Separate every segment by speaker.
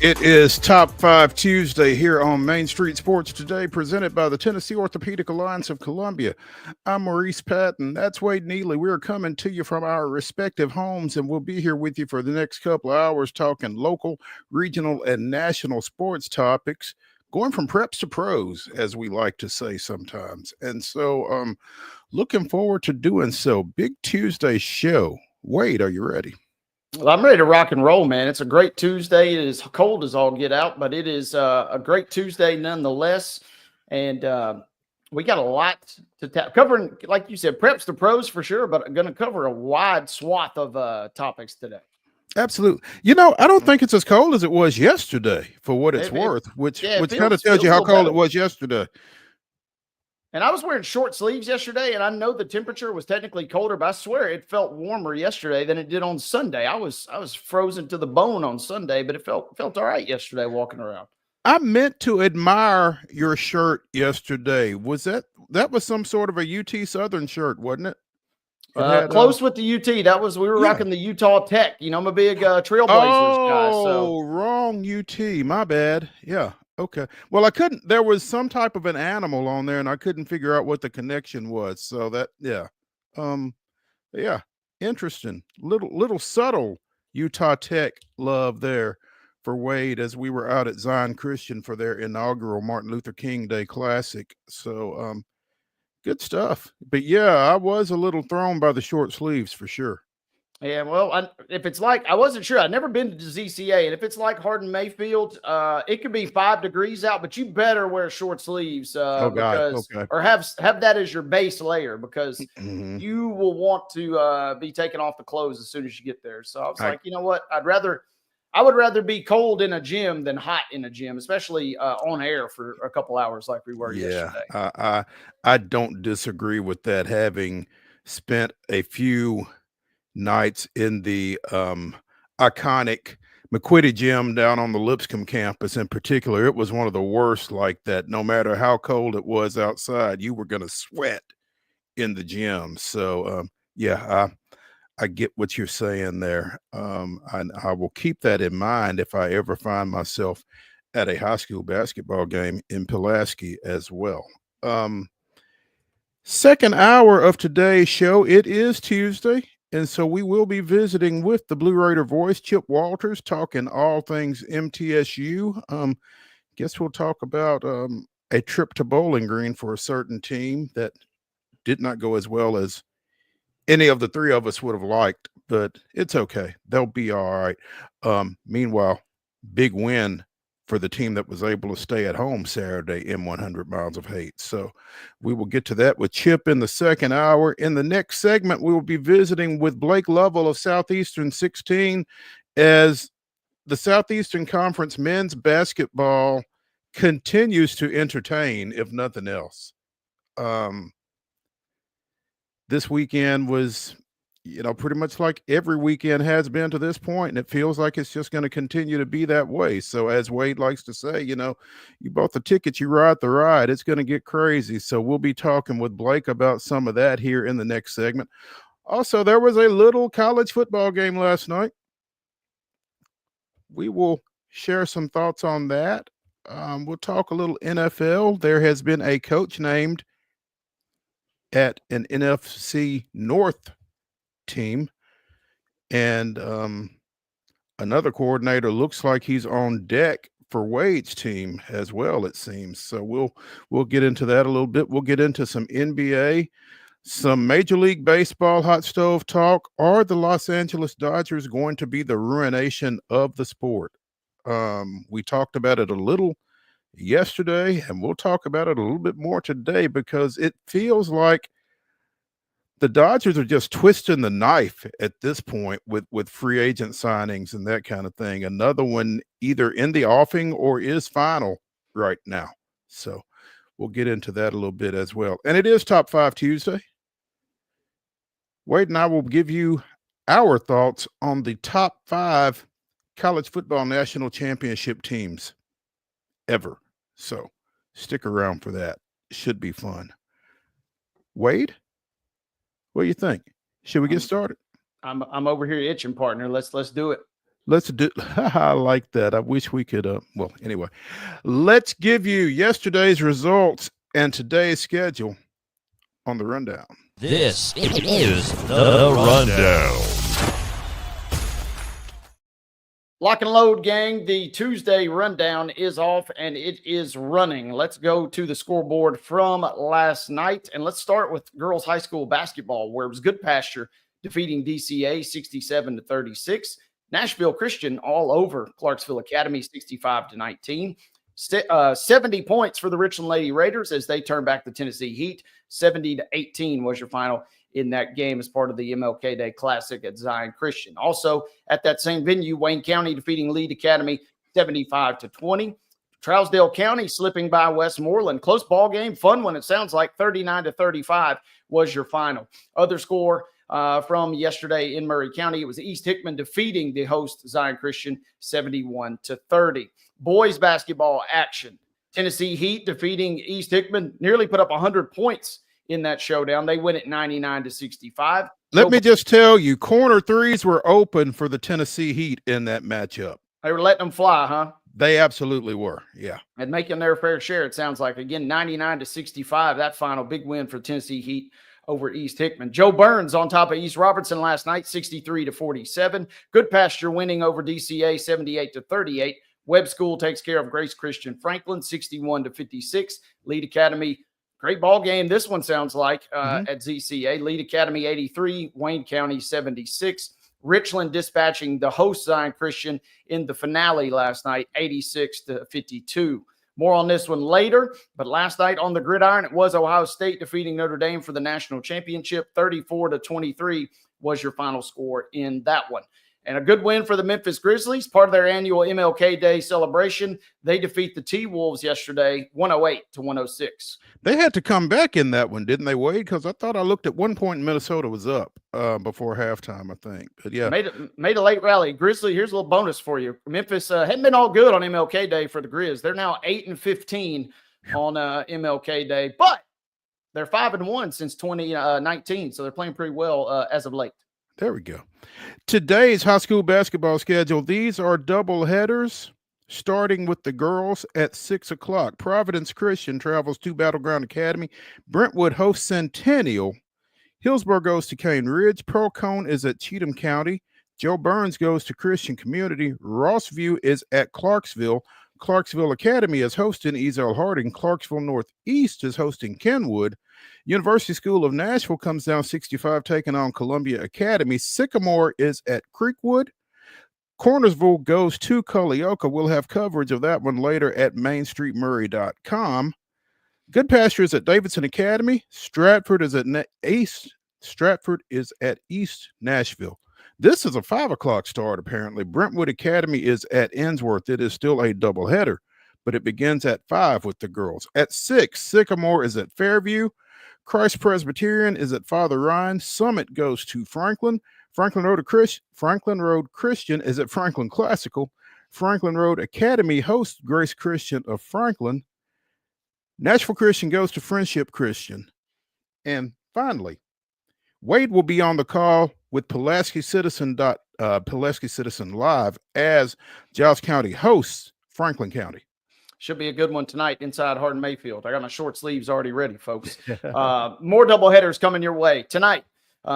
Speaker 1: It is Top 5 Tuesday here on Main Street Sports Today, presented by the Tennessee Orthopedic Alliance of Columbia. I'm Maurice Patton. That's Wade Neely. We are coming to you from our respective homes, and we'll be here with you for the next couple of hours talking local, regional, and national sports topics, going from preps to pros, as we like to say sometimes. And so, looking forward to doing so. Big Tuesday show. Wade, are you ready?
Speaker 2: Well, I'm ready to rock and roll, man. It's a great Tuesday. It is cold as all get out, but it is a great Tuesday nonetheless. And we got a lot to covering, like you said, preps to pros for sure, but I'm going to cover a wide swath of topics today.
Speaker 1: Absolutely. I don't think it's as cold as it was yesterday, for what it's worth, which
Speaker 2: yeah,
Speaker 1: which kind of tells
Speaker 2: feels
Speaker 1: you
Speaker 2: a
Speaker 1: how
Speaker 2: little
Speaker 1: cold
Speaker 2: better.
Speaker 1: it was yesterday.
Speaker 2: And I was wearing short sleeves yesterday, and I know the temperature was technically colder, but I swear it felt warmer yesterday than it did on Sunday. I was frozen to the bone on Sunday, but it felt all right yesterday walking around.
Speaker 1: I meant to admire your shirt yesterday. That was some sort of a UT Southern shirt, wasn't it? It had
Speaker 2: Close with the UT. We were
Speaker 1: yeah.
Speaker 2: rocking the Utah Tech. I'm a big Trailblazers guy. So
Speaker 1: Oh, wrong UT. My bad. Yeah. Okay. Well, I couldn't. There was some type of an animal on there, and I couldn't figure out what the connection was. So yeah. Um, yeah. Interesting. Little subtle Utah Tech love there for Wade as we were out at Zion Christian for their inaugural Martin Luther King Day Classic. So, good stuff. But yeah, I was a little thrown by the short sleeves for sure.
Speaker 2: yeah, well, if it's like I wasn't sure, I'd never been to ZCA, and if it's like Hardin Mayfield, it could be 5 degrees out, but you better wear short sleeves
Speaker 1: Oh God.
Speaker 2: because
Speaker 1: Okay.
Speaker 2: or have that as your base layer because
Speaker 1: Mhm.
Speaker 2: you will want to be taking off the clothes as soon as you get there. So I was
Speaker 1: I
Speaker 2: like, you know what, I would rather be cold in a gym than hot in a gym, especially on air for a couple hours like we were
Speaker 1: Yeah,
Speaker 2: yesterday.
Speaker 1: I don't disagree with that. Having spent a few nights in the iconic McQuitty Gym down on the Lipscomb campus in particular, it was one of the worst like that. No matter how cold it was outside, you were going to sweat in the gym. So, yeah, I get what you're saying there. And I will keep that in mind if I ever find myself at a high school basketball game in Pulaski as well. Um, Second hour of today's show. It is Tuesday, and so we will be visiting with the Blue Raider voice, Chip Walters, talking all things MTSU. Guess we'll talk about a trip to Bowling Green for a certain team that did not go as well as any of the three of us would have liked, but it's okay. They'll be all right. Meanwhile, big win for the team that was able to stay at home Saturday in 100 Miles of Hate. So we will get to that with Chip in the second hour. In the next segment, we will be visiting with Blake Lovell of Southeastern 16 as the Southeastern Conference men's basketball continues to entertain, if nothing else. This weekend was, pretty much like every weekend has been to this point, and it feels like it's just going to continue to be that way. So, as Wade likes to say, you bought the ticket, you ride the ride. It's going to get crazy. So, we'll be talking with Blake about some of that here in the next segment. Also, there was a little college football game last night. We will share some thoughts on that. We'll talk a little NFL. There has been a coach named at an NFC North team, and another coordinator looks like he's on deck for Wade's team as well, it seems. So we'll get into that a little bit. We'll get into some NBA, some Major League Baseball hot stove talk. Are the Los Angeles Dodgers going to be the ruination of the sport? We talked about it a little yesterday, and we'll talk about it a little bit more today because it feels like the Dodgers are just twisting the knife at this point with free agent signings and that kind of thing. Another one either in the offing or is final right now. So we'll get into that a little bit as well. And it is Top 5 Tuesday. Wade and I will give you our thoughts on the top 5 college football national championship teams ever. So stick around for that. Should be fun. Wade, what do you think? Should we get started?
Speaker 2: I'm over here itching, partner. Let's do it.
Speaker 1: Let's do. I like that. I wish we could. Well, anyway, let's give you yesterday's results and today's schedule on the rundown.
Speaker 3: This is the Rundown.
Speaker 2: Lock and load, gang. The Tuesday rundown is off and it is running. Let's go to the scoreboard from last night. And let's start with girls high school basketball, where it was Good Pasture defeating DCA 67-36. Nashville Christian all over Clarksville Academy 65-19. 70 points for the Richland Lady Raiders as they turn back the Tennessee Heat. 70-18 was your final in that game as part of the MLK Day Classic at Zion Christian. Also at that same venue, Wayne County defeating Lead Academy 75-20. Trousdale County slipping by Westmoreland. Close ball game, fun one. It sounds like 39-35 was your final. Other score from yesterday in Murray County, it was East Hickman defeating the host Zion Christian 71-30. Boys basketball action. Tennessee Heat defeating East Hickman, nearly put up 100 points in that showdown. They win at 99-65.
Speaker 1: Let me just tell you, corner threes were open for the Tennessee Heat in that matchup.
Speaker 2: They were letting them fly, huh?
Speaker 1: They absolutely were. Yeah.
Speaker 2: And making their fair share, it sounds like. Again, 99-65, that final big win for Tennessee Heat over East Hickman. Joe Burns on top of East Robertson last night, 63-47. Good Pasture winning over DCA 78-38. Webb School takes care of Grace Christian Franklin 61-56. Lead Academy, great ball game. This one sounds like at ZCA. Lead Academy 83, Wayne County 76. Richland dispatching the host Zion Christian in the finale last night, 86-52. More on this one later, but last night on the gridiron, it was Ohio State defeating Notre Dame for the national championship. 34-23 was your final score in that one. And a good win for the Memphis Grizzlies, part of their annual MLK Day celebration. They defeat the T-Wolves yesterday, 108-106.
Speaker 1: They had to come back in that one, didn't they, Wade? Because I thought I looked at one point Minnesota was up before halftime, I think. But yeah.
Speaker 2: Made a late rally. Grizzly, here's a little bonus for you. Memphis hadn't been all good on MLK Day for the Grizz. They're now 8-15 on MLK Day, but they're 5-1 since 2019, so they're playing pretty well as of late.
Speaker 1: There we go. Today's high school basketball schedule. These are double headers, starting with the girls at 6 o'clock. Providence Christian travels to Battleground Academy. Brentwood hosts Centennial. Hillsborough goes to Cane Ridge. Pearl-Cohn is at Cheatham County. Joe Burns goes to Christian Community. Rossview is at Clarksville. Clarksville Academy is hosting Ezel Harding. Clarksville Northeast is hosting Kenwood. University School of Nashville comes down 65, taking on Columbia Academy. Sycamore is at Creekwood. Cornersville goes to Culleoka. We'll have coverage of that one later at mainstreetmurray.com. Good Pasture is at Davidson Academy. Stratford is at East Nashville. This is a 5 o'clock start, apparently. Brentwood Academy is at Ensworth. It is still a doubleheader, but it begins at 5 with the girls. At 6, Sycamore is at Fairview. Christ Presbyterian is at Father Ryan. Summit goes to Franklin. Franklin Road Christian is at Franklin Classical. Franklin Road Academy hosts Grace Christian of Franklin. Nashville Christian goes to Friendship Christian. And finally, Wade will be on the call with Pulaski Citizen Live as Giles County hosts Franklin County.
Speaker 2: Should be a good one tonight inside Hardin Mayfield. I got my short sleeves already ready, folks. More doubleheaders coming your way tonight.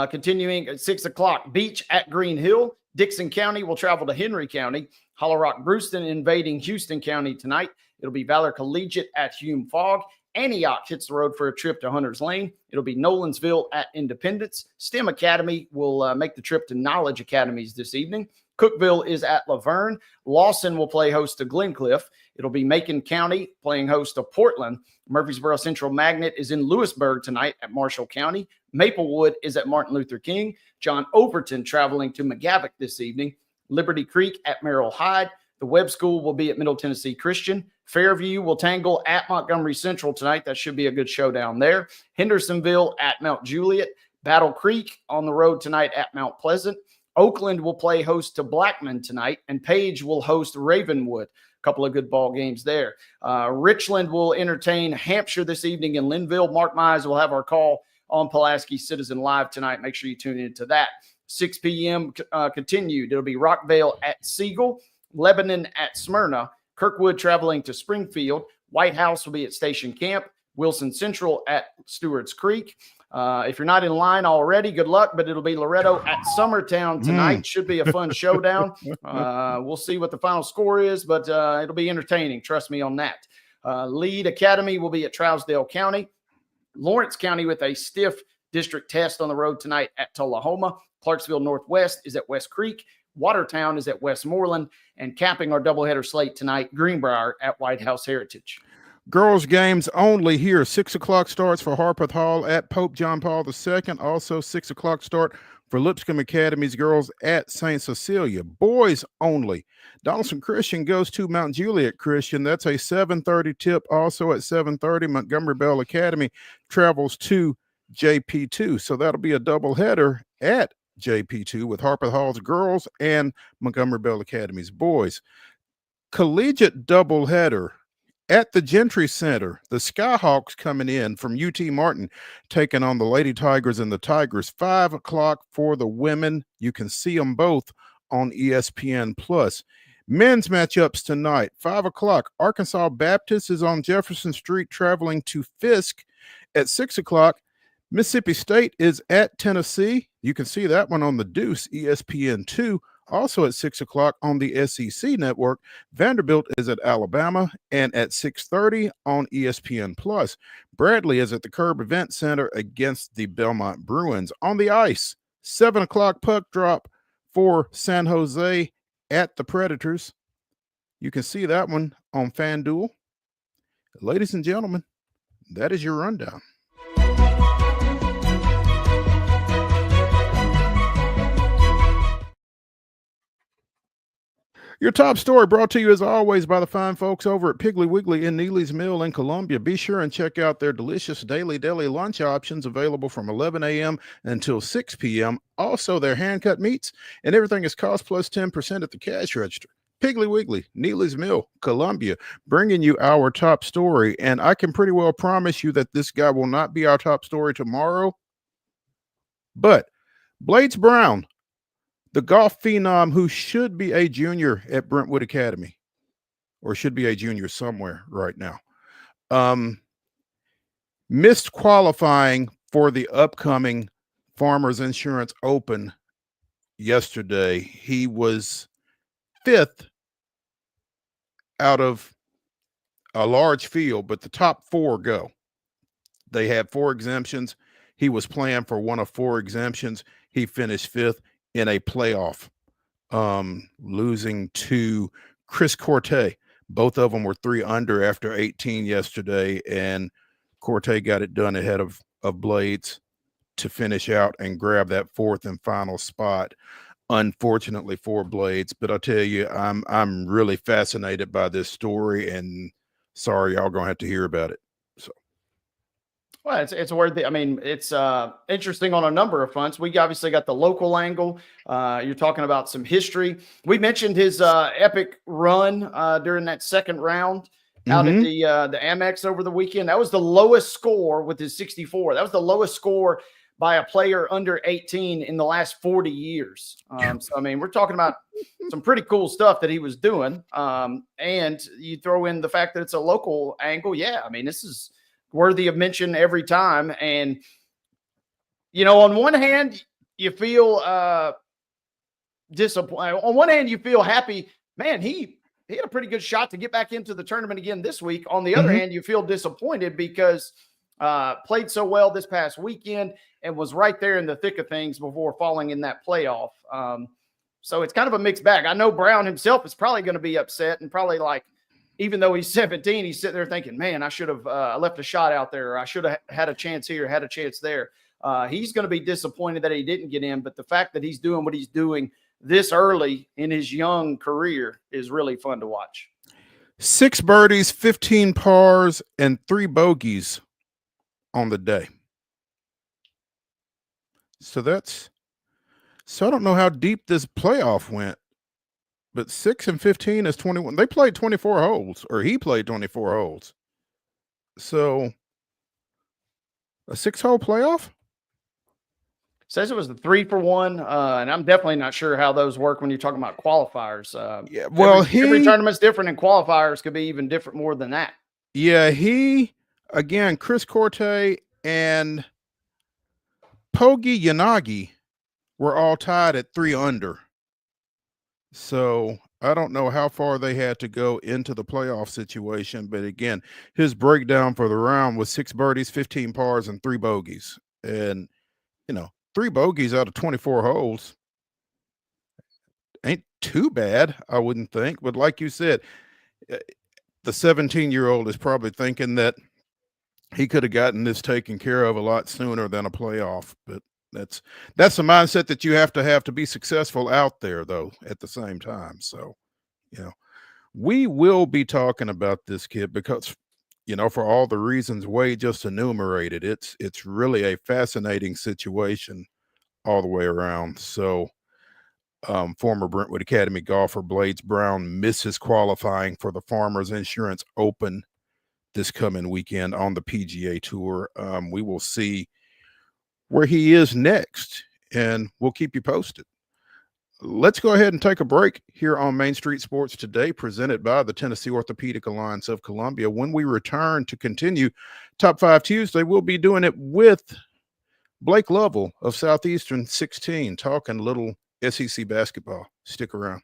Speaker 2: Continuing at 6 o'clock, Beach at Green Hill. Dixon County will travel to Henry County. Hollow Rock Brewston invading Houston County tonight. It'll be Valor Collegiate at Hume Fogg. Antioch hits the road for a trip to Hunter's Lane. It'll be Nolensville at Independence. STEM Academy will make the trip to Knowledge Academies this evening. Cookeville is at Laverne. Lawson will play host to Glencliff. It'll be Macon County playing host to Portland. Murfreesboro Central Magnet is in Lewisburg tonight at Marshall County. Maplewood is at Martin Luther King. John Overton traveling to McGavock this evening. Liberty Creek at Merrill Hyde. The Webb School will be at Middle Tennessee Christian. Fairview will tangle at Montgomery Central tonight. That should be a good showdown there. Hendersonville at Mount Juliet. Battle Creek on the road tonight at Mount Pleasant. Oakland will play host to Blackman tonight, and Page will host Ravenwood. A couple of good ball games there. Richland will entertain Hampshire this evening in Linville. Mark Mize will have our call on Pulaski Citizen Live tonight. Make sure you tune into that. 6 p.m. Continued. It'll be Rockvale at Siegel, Lebanon at Smyrna, Kirkwood traveling to Springfield, White House will be at Station Camp, Wilson Central at Stewart's Creek. If you're not in line already, good luck, but it'll be Loretto at Summertown tonight. Should be a fun showdown. We'll see what the final score is, but it'll be entertaining. Trust me on that. Lead Academy will be at Trousdale County. Lawrence County with a stiff district test on the road tonight at Tullahoma. Clarksville Northwest is at West Creek. Watertown is at Westmoreland. And capping our doubleheader slate tonight, Greenbrier at White House Heritage.
Speaker 1: Girls games only here. 6 o'clock starts for Harpeth Hall at Pope John Paul II. Also 6 o'clock start for Lipscomb Academy's girls at St. Cecilia. Boys only. Donaldson Christian goes to Mount Juliet Christian. That's a 7:30 tip. Also at 7:30, Montgomery Bell Academy travels to JP2. So that'll be a doubleheader at JP2 with Harpeth Hall's girls and Montgomery Bell Academy's boys. Collegiate doubleheader at the Gentry Center. The Skyhawks coming in from UT Martin, taking on the Lady Tigers and the Tigers. 5 o'clock for the women. You can see them both on ESPN+. Men's matchups tonight, 5 o'clock. Arkansas Baptist is on Jefferson Street traveling to Fisk. At 6 o'clock, Mississippi State is at Tennessee. You can see that one on the Deuce, ESPN2. Also at 6 o'clock on the SEC network, Vanderbilt is at Alabama, and at 6:30 on ESPN+. Bradley is at the Curb Event Center against the Belmont Bruins. On the ice, 7 o'clock puck drop for San Jose at the Predators. You can see that one on FanDuel. Ladies and gentlemen, that is your rundown. Your top story brought to you as always by the fine folks over at Piggly Wiggly in Neely's Mill in Columbia. Be sure and check out their delicious daily deli lunch options available from 11 a.m. until 6 p.m. Also, their hand-cut meats and everything is cost plus 10% at the cash register. Piggly Wiggly, Neely's Mill, Columbia, bringing you our top story. And I can pretty well promise you that this guy will not be our top story tomorrow. But Blades Brown, the golf phenom who should be a junior at Brentwood Academy, or should be a junior somewhere right now, missed qualifying for the upcoming Farmers Insurance Open yesterday. He was 5th out of a large field, but the top 4 go. They had 4 exemptions. He was playing for one of 4 exemptions. He finished 5th in a playoff, losing to Chris Corte. Both of them were 3 under after 18 yesterday, and Corte got it done ahead of Blades to finish out and grab that 4th and final spot. Unfortunately for Blades, but I'll tell you, I'm really fascinated by this story, and sorry, y'all gonna have to hear about it. So.
Speaker 2: Well, it's worthy. I mean, it's interesting on a number of fronts. We obviously got the local angle. You're talking about some history. We mentioned his epic run during that second round out at the Amex over the weekend. That was the lowest score with his 64. That was the lowest score by a player under 18 in the last 40 years. So, I mean, we're talking about some pretty cool stuff that he was doing. And you throw in the fact that it's a local angle. Yeah, I mean, this is worthy of mention every time. And, you know, on one hand, you feel disappointed. On one hand, you feel happy. Man, he had a pretty good shot to get back into the tournament again this week. On the other hand, you feel disappointed because played so well this past weekend and was right there in the thick of things before falling in that playoff. So it's kind of a mixed bag. I know Brown himself is probably going to be upset and probably like, even though he's 17, he's sitting there thinking, man, I should have left a shot out there. Or I should have had a chance here, had a chance there. He's going to be disappointed that he didn't get in. But the fact that he's doing what he's doing this early in his young career is really fun to watch.
Speaker 1: 6 birdies, 15 pars, and 3 bogeys on the day. So I don't know how deep this playoff went. But 6 and 15 is 21. They played 24 holes, or he played 24 holes. So a 6-hole playoff?
Speaker 2: Says it was the 3-for-1, and I'm definitely not sure how those work when you're talking about qualifiers.
Speaker 1: Yeah, well,
Speaker 2: every tournament's different, and qualifiers could be even different more than that.
Speaker 1: Yeah, again, Chris Corte and Pogi Yanagi were all tied at 3 under. So I don't know how far they had to go into the playoff situation, but again, his breakdown for the round was 6 birdies, 15 pars, and 3 bogeys. And 3 bogeys out of 24 holes ain't too bad, I wouldn't think. But like you said, the 17-year-old is probably thinking that he could have gotten this taken care of a lot sooner than a playoff. But that's the mindset that you have to be successful out there, though, at the same time. So, we will be talking about this kid because, for all the reasons Wade just enumerated, it's really a fascinating situation all the way around. So, former Brentwood Academy golfer Blades Brown misses qualifying for the Farmers Insurance Open this coming weekend on the PGA Tour. We will see where he is next, and we'll keep you posted. Let's go ahead and take a break here on Main Street Sports Today, presented by the Tennessee Orthopedic Alliance of Columbia. When we return to continue Top 5 Tuesday, we'll be doing it with Blake Lovell of Southeastern 16, talking a little SEC basketball. Stick around.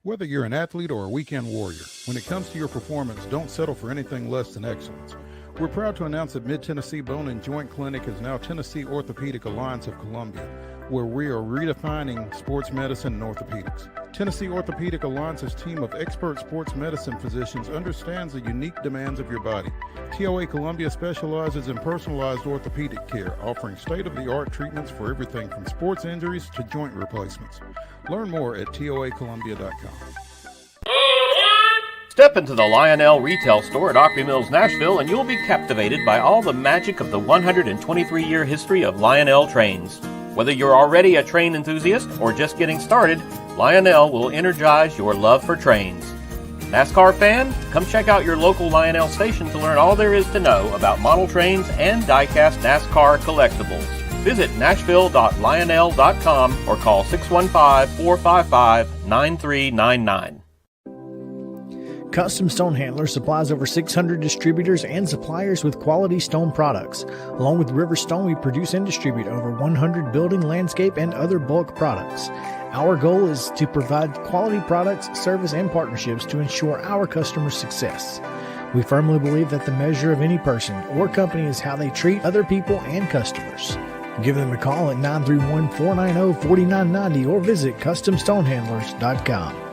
Speaker 1: Whether you're an athlete or a weekend warrior, when it comes to your performance, don't settle for anything less than excellence. We're proud to announce that Mid-Tennessee Bone and Joint Clinic is now Tennessee Orthopedic Alliance of Columbia, where we are redefining sports medicine and orthopedics. Tennessee Orthopedic Alliance's team of expert sports medicine physicians understands the unique demands of your body. TOA Columbia specializes in personalized orthopedic care, offering state-of-the-art treatments for everything from sports injuries to joint replacements. Learn more at toacolumbia.com.
Speaker 4: Step into the Lionel retail store at Opry Mills, Nashville, and you'll be captivated by all the magic of the 123-year history of Lionel trains. Whether you're already a train enthusiast or just getting started, Lionel will energize your love for trains. NASCAR fan? Come check out your local Lionel station to learn all there is to know about model trains and die-cast NASCAR collectibles. Visit nashville.lionel.com or call 615-455-9399.
Speaker 5: Custom Stone Handler supplies over 600 distributors and suppliers with quality stone products. Along with River Stone, we produce and distribute over 100 building, landscape, and other bulk products. Our goal is to provide quality products, service, and partnerships to ensure our customers' success. We firmly believe that the measure of any person or company is how they treat other people and customers. Give them a call at 931-490-4990 or visit CustomStonehandlers.com.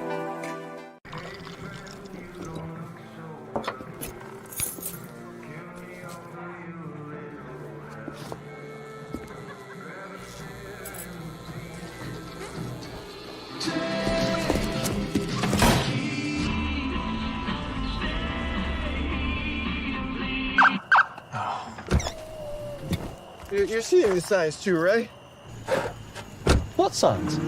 Speaker 6: You're seeing the signs too, right?
Speaker 7: What signs?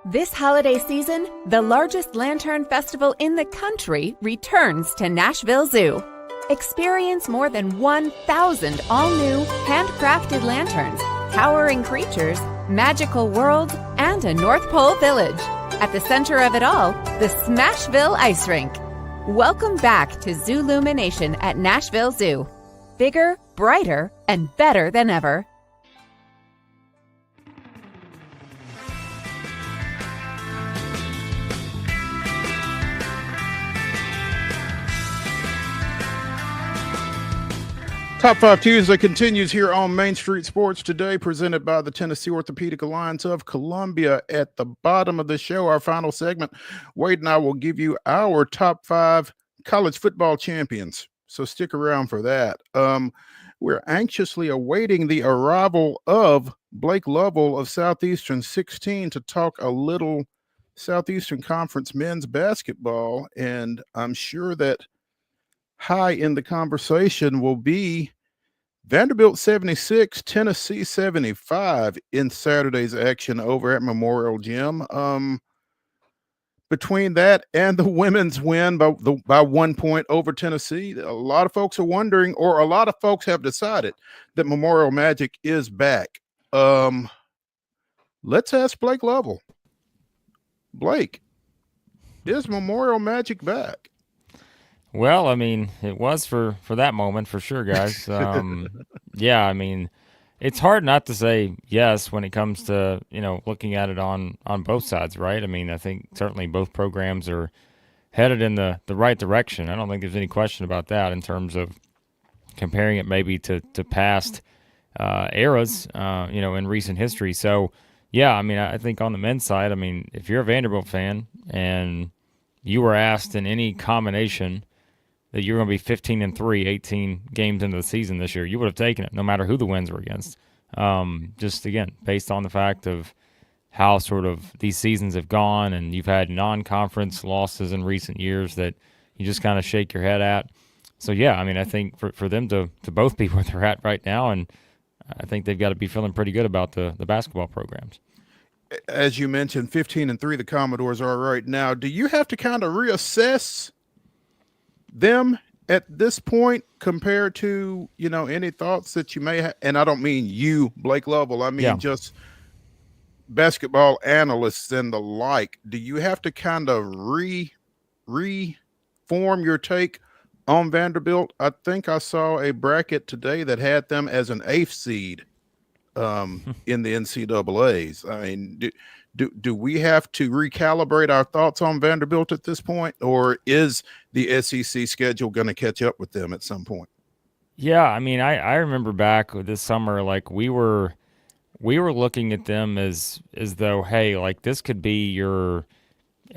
Speaker 8: This holiday season, the largest lantern festival in the country returns to Nashville Zoo. Experience more than 1,000 all-new, handcrafted lanterns, towering creatures, magical worlds, and a North Pole village. At the center of it all, the Smashville Ice Rink. Welcome back to Zoolumination at Nashville Zoo. Bigger, brighter, and better than ever.
Speaker 1: Top 5 Tuesday continues here on Main Street Sports Today, presented by the Tennessee Orthopedic Alliance of Columbia. At the bottom of the show, our final segment, Wade and I will give you our top 5 college football champions. So stick around for that. We're anxiously awaiting the arrival of Blake Lovell of Southeastern 16 to talk a little Southeastern Conference men's basketball. And I'm sure that high in the conversation will be Vanderbilt 76, Tennessee 75 in Saturday's action over at Memorial Gym. Between that and the women's win by 1 point over Tennessee, a lot of folks are wondering, or a lot of folks have decided that Memorial Magic is back. Let's ask Blake Lovell. Blake, is Memorial Magic back?
Speaker 9: Well, I mean, it was for that moment for sure, guys. Yeah, I mean, it's hard not to say yes when it comes to, looking at it on both sides, right? I mean, I think certainly both programs are headed in the right direction. I don't think there's any question about that in terms of comparing it maybe to past eras, in recent history. So, yeah, I mean, I think on the men's side, I mean, if you're a Vanderbilt fan and you were asked in any combination that you're going to be 15-3, 18 games into the season this year, you would have taken it no matter who the wins were against. Just, again, based on the fact of how sort of these seasons have gone, and you've had non-conference losses in recent years that you just kind of shake your head at. So, yeah, I mean, I think for them to both be where they're at right now, and I think they've got to be feeling pretty good about the basketball programs.
Speaker 1: As you mentioned, 15-3 the Commodores are right now. Do you have to kind of reassess them at this point compared to, any thoughts that you may have? And I don't mean you, Blake Lovell. I mean just basketball analysts and the like. Do you have to kind of reform your take on Vanderbilt? I think I saw a bracket today that had them as an 8th seed in the NCAAs. I mean, do we have to recalibrate our thoughts on Vanderbilt at this point, or is the SEC schedule going to catch up with them at some point?
Speaker 9: Yeah, I mean, I remember back this summer, like we were looking at them as though, hey, like this could be your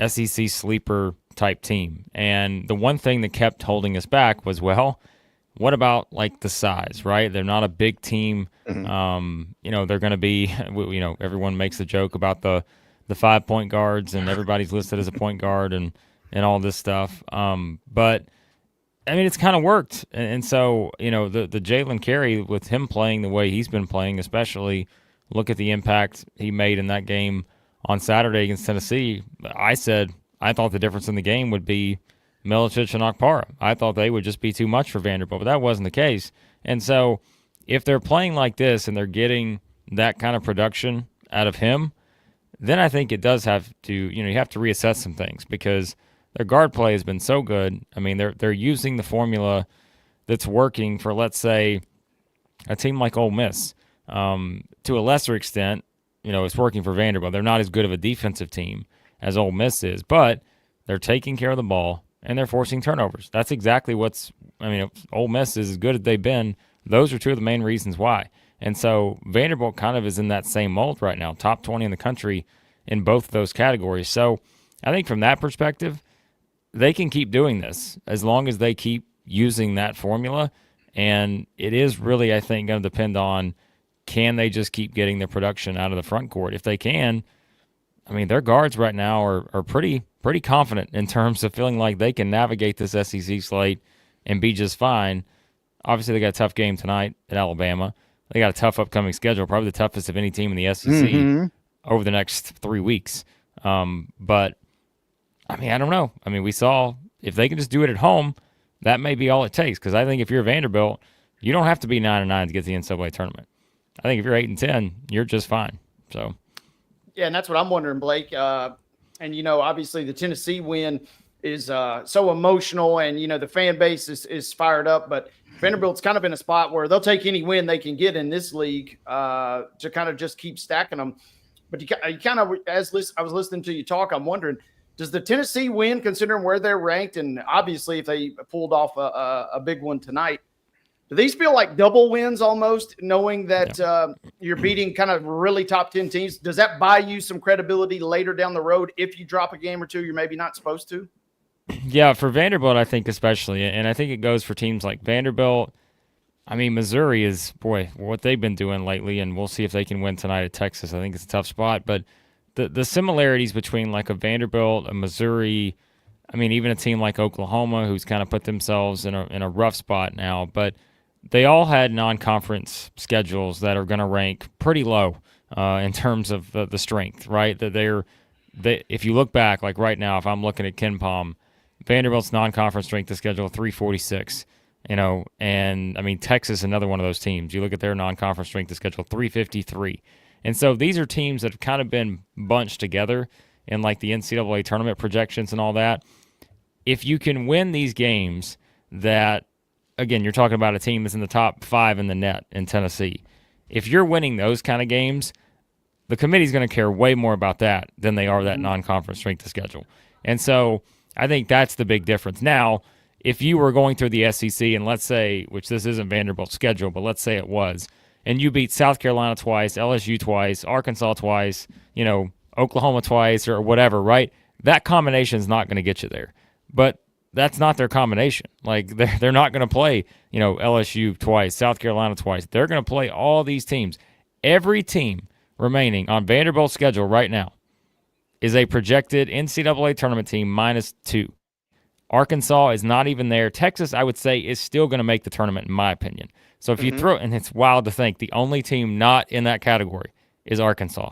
Speaker 9: SEC sleeper type team. And the one thing that kept holding us back was, well, what about like the size, right? They're not a big team. Mm-hmm. They're going to be, everyone makes a joke about the 5-point guards, and everybody's listed as a point guard and all this stuff. But I mean, it's kind of worked. And so, the Jalen Carey, with him playing the way he's been playing, especially look at the impact he made in that game on Saturday against Tennessee. I said I thought the difference in the game would be Milicic and Okpara. I thought they would just be too much for Vanderbilt, but that wasn't the case. And so if they're playing like this and they're getting that kind of production out of him, then I think it does have to, you have to reassess some things, because their guard play has been so good. I mean, they're using the formula that's working for, let's say, a team like Ole Miss. To a lesser extent, it's working for Vanderbilt. They're not as good of a defensive team as Ole Miss is, but they're taking care of the ball and they're forcing turnovers. That's exactly Ole Miss is as good as they've been. Those are two of the main reasons why. And so Vanderbilt kind of is in that same mold right now, top 20 in the country in both of those categories. So I think from that perspective, they can keep doing this as long as they keep using that formula. And it is really, I think, going to depend on, can they just keep getting the production out of the front court? If they can, I mean, their guards right now are pretty confident in terms of feeling like they can navigate this SEC slate and be just fine. Obviously, they got a tough game tonight at Alabama. They got a tough upcoming schedule, probably the toughest of any team in the SEC over the next 3 weeks. But, I mean, I don't know. I mean, we saw if they can just do it at home, that may be all it takes. Because I think if you're Vanderbilt, you don't have to be 9-9 to get the NCAA tournament. I think if you're 8-10, you're just fine. So,
Speaker 2: yeah, and that's what I'm wondering, Blake. And obviously the Tennessee win is so emotional, and the fan base is fired up. But Vanderbilt's kind of in a spot where they'll take any win they can get in this league to kind of just keep stacking them. But you kind of, I was listening to you talk, I'm wondering, does the Tennessee win, considering where they're ranked, and obviously if they pulled off a big one tonight, do these feel like double wins almost, knowing that you're beating kind of really top 10 teams? Does that buy you some credibility later down the road if you drop a game or two you're maybe not supposed to?
Speaker 9: Yeah, for Vanderbilt, I think especially, and I think it goes for teams like Vanderbilt. I mean, Missouri is, boy, what they've been doing lately, and we'll see if they can win tonight at Texas. I think it's a tough spot, but the similarities between like a Vanderbilt, a Missouri, I mean, even a team like Oklahoma, who's kind of put themselves in a rough spot now, but they all had non-conference schedules that are going to rank pretty low in terms of the strength, right? If you look back, like right now, if I'm looking at KenPom, Vanderbilt's non-conference strength of schedule 346, and I mean Texas, another one of those teams. You look at their non-conference strength of schedule 353, and so these are teams that have kind of been bunched together in like the NCAA tournament projections and all that. If you can win these games, that again, you're talking about a team that's in the top 5 in the net in Tennessee. If you're winning those kind of games, the committee's going to care way more about that than they are that non-conference strength of schedule. And so I think that's the big difference. Now, if you were going through the SEC and let's say, which this isn't Vanderbilt's schedule, but let's say it was, and you beat South Carolina twice, LSU twice, Arkansas twice, Oklahoma twice or whatever, right? That combination is not going to get you there. But that's not their combination. Like they're not going to play, LSU twice, South Carolina twice. They're going to play all these teams. Every team remaining on Vanderbilt's schedule right now is a projected NCAA tournament team -2. Arkansas is not even there. Texas, I would say, is still going to make the tournament, in my opinion. So if you throw, and it's wild to think the only team not in that category is Arkansas.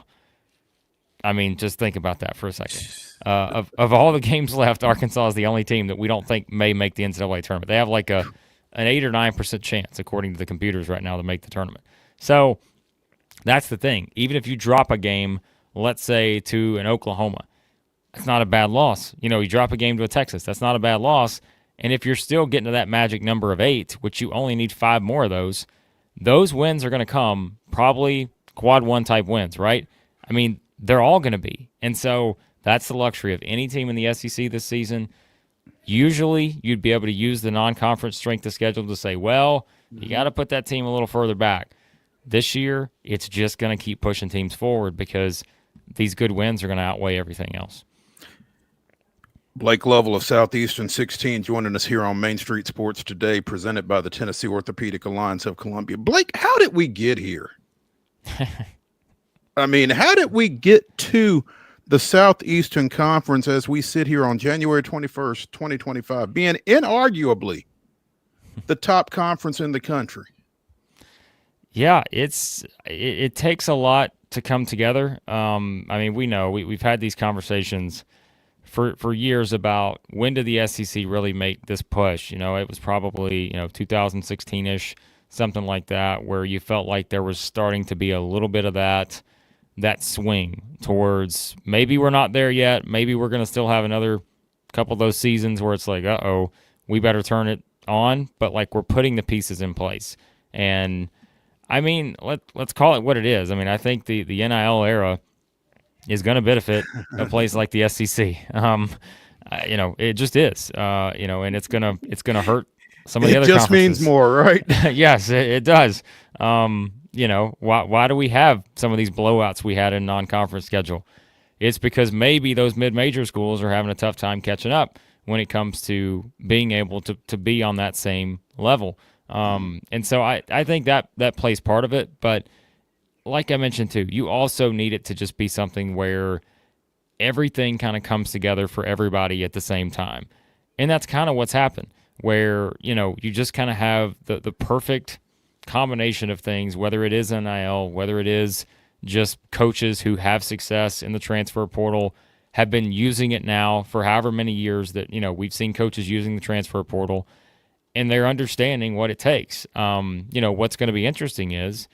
Speaker 9: I mean, just think about that for a second. Of all the games left, Arkansas is the only team that we don't think may make the NCAA tournament. They have like an 8 or 9% chance, according to the computers right now, to make the tournament. So that's the thing. Even if you drop a game, let's say to an Oklahoma, that's not a bad loss. You drop a game to a Texas, that's not a bad loss. And if you're still getting to that magic number of 8, which you only need 5 more of those wins are going to come probably quad 1 type wins, right? I mean, they're all going to be. And so that's the luxury of any team in the SEC this season. Usually you'd be able to use the non-conference strength of schedule to say, well, you got to put that team a little further back. This year, it's just going to keep pushing teams forward because these good wins are going to outweigh everything else.
Speaker 1: Blake Lovell of Southeastern 16 joining us here on Main Street Sports today, presented by the Tennessee Orthopedic Alliance of Columbia. Blake, how did we get here? I mean, how did we get to the Southeastern Conference as we sit here on January 21st, 2025, being inarguably the top conference in the country?
Speaker 9: Yeah, it takes a lot to come together. I mean, we know we've had these conversations for years about when did the SEC really make this push. It was probably 2016-ish, something like that, where you felt like there was starting to be a little bit of that swing towards maybe we're not there yet. Maybe we're going to still have another couple of those seasons where it's like, uh-oh, we better turn it on. But like we're putting the pieces in place. And I mean, let's call it what it is. I mean, I think the NIL era is going to benefit a place like the SEC. It just is. And it's gonna hurt some of the other conferences. It just means
Speaker 1: more, right?
Speaker 9: Yes, it does. Why do we have some of these blowouts we had in non-conference schedule? It's because maybe those mid-major schools are having a tough time catching up when it comes to being able to be on that same level. And so I think that plays part of it. But like I mentioned too, you also need it to just be something where everything kind of comes together for everybody at the same time. And that's kind of what's happened, where, you just kind of have the perfect combination of things, whether it is NIL, whether it is just coaches who have success in the transfer portal, have been using it now for however many years that, we've seen coaches using the transfer portal, and they're understanding what it takes. What's going to be interesting is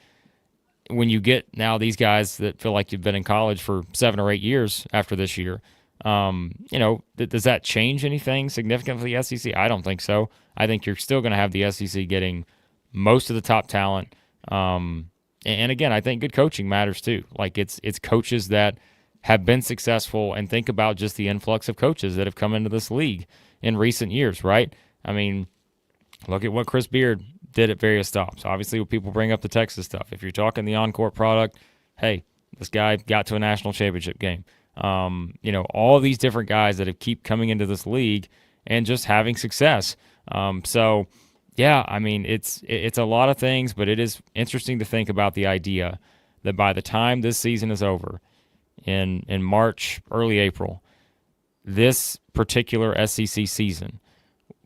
Speaker 9: when you get now these guys that feel like you've been in college for 7 or 8 years after this year, does that change anything significantly for the SEC? I don't think so. I think you're still going to have the SEC getting most of the top talent. And again, I think good coaching matters too. Like it's coaches that have been successful, and think about just the influx of coaches that have come into this league in recent years, right? I mean, look at what Chris Beard did at various stops. Obviously, when people bring up the Texas stuff, if you're talking the on-court product, hey, this guy got to a national championship game. All these different guys that have keep coming into this league and just having success. So, yeah, I mean, it's a lot of things, but it is interesting to think about the idea that by the time this season is over, in March, early April, this particular SEC season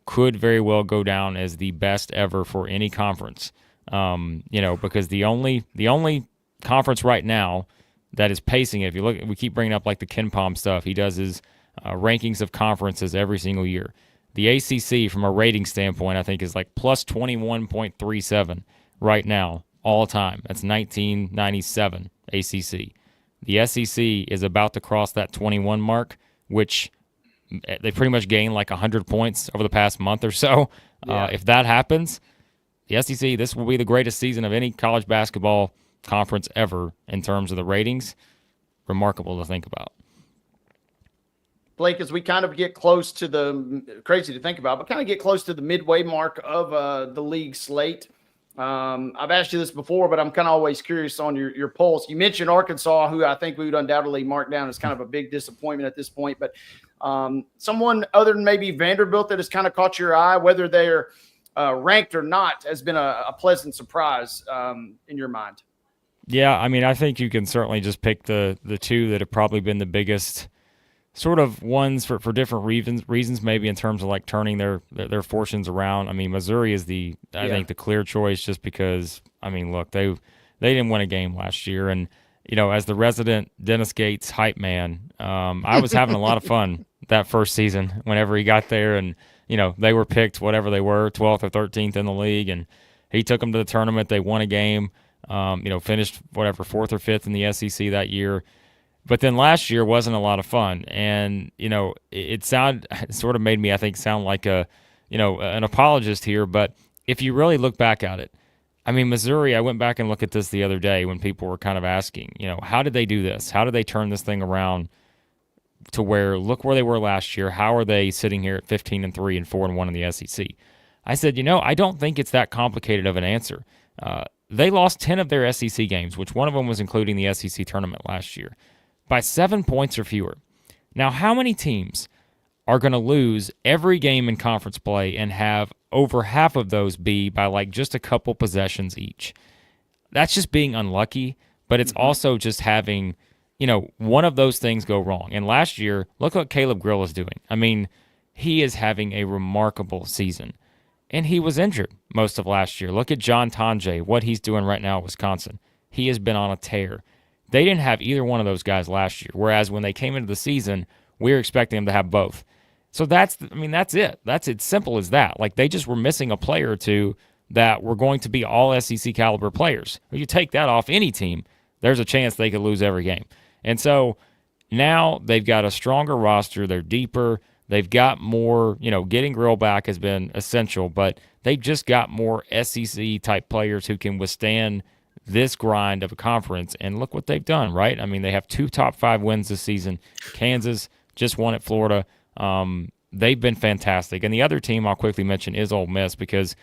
Speaker 9: could very well go down as the best ever for any conference. Because the only conference right now that is pacing it, if you look, we keep bringing up like the Ken Pom stuff. He does his rankings of conferences every single year. The ACC, from a rating standpoint, I think is like plus 21.37 right now, all time. That's 1997 ACC. The SEC is about to cross that 21 mark, which they pretty much gained like 100 points over the past month or so.
Speaker 2: Yeah.
Speaker 9: If that happens, the SEC, this will be the greatest season of any college basketball conference ever in terms of the ratings. Remarkable to think about.
Speaker 2: Blake, as we kind of get close to the crazy to think about, but kind of get close to the midway mark of the league slate. I've asked you this before, but I'm kind of always curious on your pulse. You mentioned Arkansas, who I think we would undoubtedly mark down as kind of a big disappointment at this point, but someone other than maybe Vanderbilt that has kind of caught your eye, whether they're ranked or not, has been a pleasant surprise in your mind.
Speaker 9: Yeah, I mean, I think you can certainly just pick the two that have probably been the biggest sort of ones for different reasons, maybe in terms of like turning their fortunes around. I mean, Missouri is I think the clear choice, just because, I mean, look, they didn't win a game last year, and as the resident Dennis Gates hype man, I was having a lot of fun that first season whenever he got there, and they were picked whatever they were, 12th or 13th in the league, and he took them to the tournament. They won a game, finished whatever 4th or 5th in the SEC that year. But then last year wasn't a lot of fun, and it sort of made me, I think, sound like an apologist here. But if you really look back at it, I mean, Missouri, I went back and looked at this the other day when people were kind of asking, how did they do this? How did they turn this thing around to where, look where they were last year? How are they sitting here at 15-3 and 4-1 in the SEC? I said, I don't think it's that complicated of an answer. They lost 10 of their SEC games, which one of them was including the SEC tournament last year, by 7 points or fewer. Now, how many teams are going to lose every game in conference play and have over half of those be by like just a couple possessions each? That's just being unlucky, but it's also just having, one of those things go wrong. And last year, look what Caleb Grill is doing. I mean, he is having a remarkable season. And he was injured most of last year. Look at John Tonje, what he's doing right now at Wisconsin. He has been on a tear. They didn't have either one of those guys last year, whereas when they came into the season, we were expecting them to have both. So that's it. That's as simple as that. Like, they just were missing a player or two that were going to be all SEC caliber players. If you take that off any team, there's a chance they could lose every game. And so now they've got a stronger roster. They're deeper. They've got more, getting Grill back has been essential, but they've just got more SEC-type players who can withstand this grind of a conference, and look what they've done, right? I mean, they have 2 top 5 wins this season. Kansas just won at Florida. They've been fantastic. And the other team I'll quickly mention is Ole Miss, because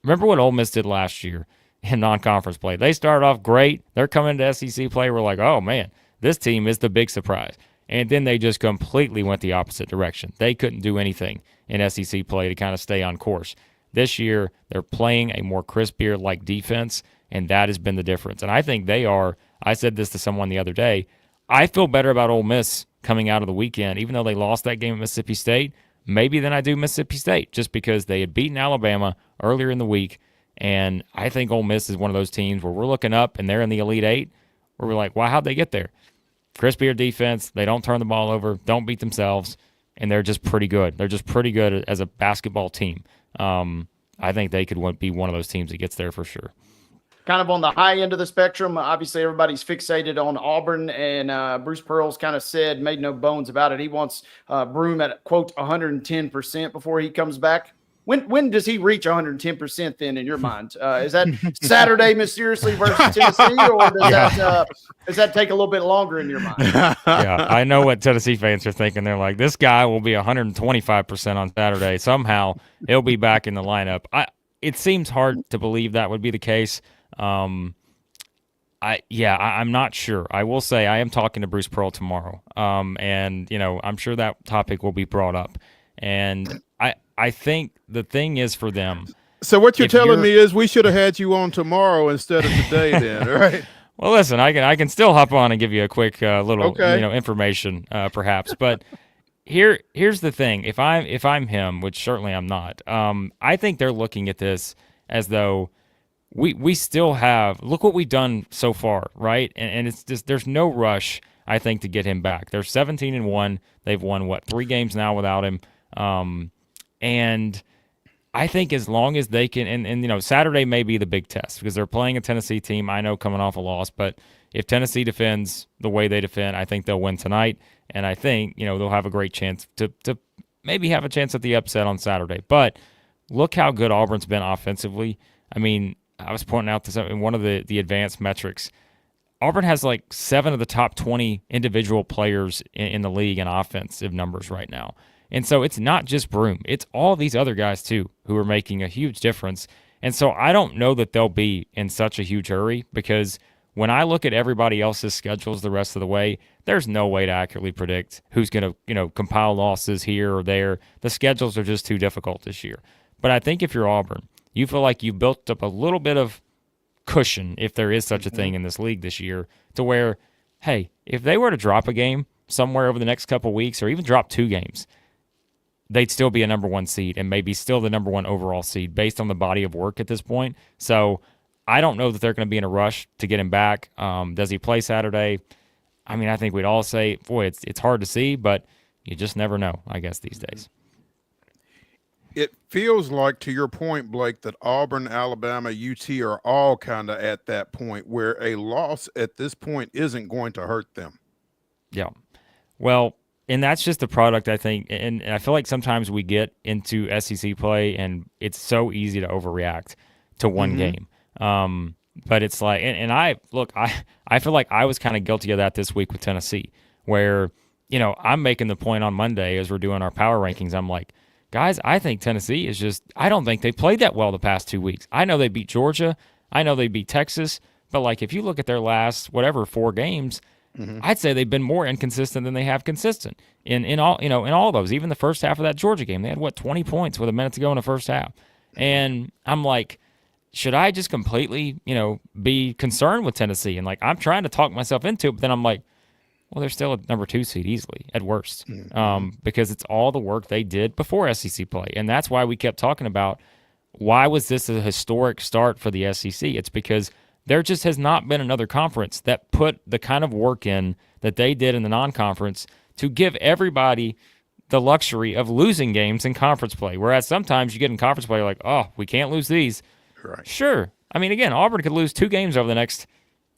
Speaker 9: remember what Ole Miss did last year in non-conference play. They started off great. They're coming to SEC play. We're like, oh, man, this team is the big surprise. And then they just completely went the opposite direction. They couldn't do anything in SEC play to kind of stay on course. This year, they're playing a more Chris Beard-like defense, and that has been the difference. And I think they are, I said this to someone the other day, I feel better about Ole Miss coming out of the weekend, even though they lost that game at Mississippi State, maybe than I do Mississippi State, just because they had beaten Alabama earlier in the week. And I think Ole Miss is one of those teams where we're looking up and they're in the Elite Eight, where we're like, wow, how'd they get there? Chris Beard defense, they don't turn the ball over, don't beat themselves, and they're just pretty good. They're just pretty good as a basketball team. I think they could be one of those teams that gets there for sure.
Speaker 2: Kind of on the high end of the spectrum, obviously everybody's fixated on Auburn, and Bruce Pearl's kind of said, made no bones about it, he wants Broome at, quote, 110% before he comes back. When does he reach 110% then in your mind? Is that Saturday mysteriously versus Tennessee, or does that take a little bit longer in your mind?
Speaker 9: Yeah, I know what Tennessee fans are thinking. They're like, this guy will be 125% on Saturday. Somehow he'll be back in the lineup. It seems hard to believe that would be the case. I'm not sure. I will say I am talking to Bruce Pearl tomorrow, and I'm sure that topic will be brought up. And I think the thing is for them.
Speaker 1: So what you're telling me is we should have had you on tomorrow instead of today, then, right?
Speaker 9: Well, listen, I can still hop on and give you a quick little information, perhaps. But here's the thing. If I'm him, which certainly I'm not, I think they're looking at this as though we still have, look what we've done so far, right? And it's just, there's no rush, I think, to get him back. They're 17-1. They've won 3 games now without him. And I think as long as they can, and Saturday may be the big test because they're playing a Tennessee team, I know, coming off a loss, but if Tennessee defends the way they defend, I think they'll win tonight, and I think, they'll have a great chance to maybe have a chance at the upset on Saturday. But look how good Auburn's been offensively. I mean, I was pointing out this in one of the advanced metrics. Auburn has 7 of the top 20 individual players in the league in offensive numbers right now. And so it's not just Broom. It's all these other guys, too, who are making a huge difference. And so I don't know that they'll be in such a huge hurry because when I look at everybody else's schedules the rest of the way, there's no way to accurately predict who's going to, compile losses here or there. The schedules are just too difficult this year. But I think if you're Auburn, you feel like you've built up a little bit of cushion, if there is such a thing in this league this year, to where, hey, if they were to drop a game somewhere over the next couple weeks or even drop 2 games, they'd still be a number 1 seed and maybe still the number 1 overall seed based on the body of work at this point. So I don't know that they're going to be in a rush to get him back. Does he play Saturday? I mean, I think we'd all say, boy, it's hard to see, but you just never know, I guess, these days.
Speaker 1: It feels like, to your point, Blake, that Auburn, Alabama, UT are all kind of at that point where a loss at this point isn't going to hurt them.
Speaker 9: Yeah. Well, and that's just the product, I think. And I feel like sometimes we get into SEC play and it's so easy to overreact to one game. But it's like, and I feel like I was kind of guilty of that this week with Tennessee, where, I'm making the point on Monday as we're doing our power rankings. I'm like, guys, I think Tennessee is just, I don't think they played that well the past 2 weeks. I know they beat Georgia. I know they beat Texas. But, if you look at their last, 4 games, I'd say they've been more inconsistent than they have consistent in all, in all of those. Even the first half of that Georgia game, they had, 20 points with a minute to go in the first half. And I'm like, should I just completely, be concerned with Tennessee? And, I'm trying to talk myself into it, but then I'm like, well, they're still a number 2 seed easily at worst, because it's all the work they did before SEC play. And that's why we kept talking about, why was this a historic start for the SEC? It's because there just has not been another conference that put the kind of work in that they did in the non-conference to give everybody the luxury of losing games in conference play. Whereas sometimes you get in conference play, you're like, oh, we can't lose these.
Speaker 1: Right.
Speaker 9: Sure. I mean, again, Auburn could lose 2 games over the next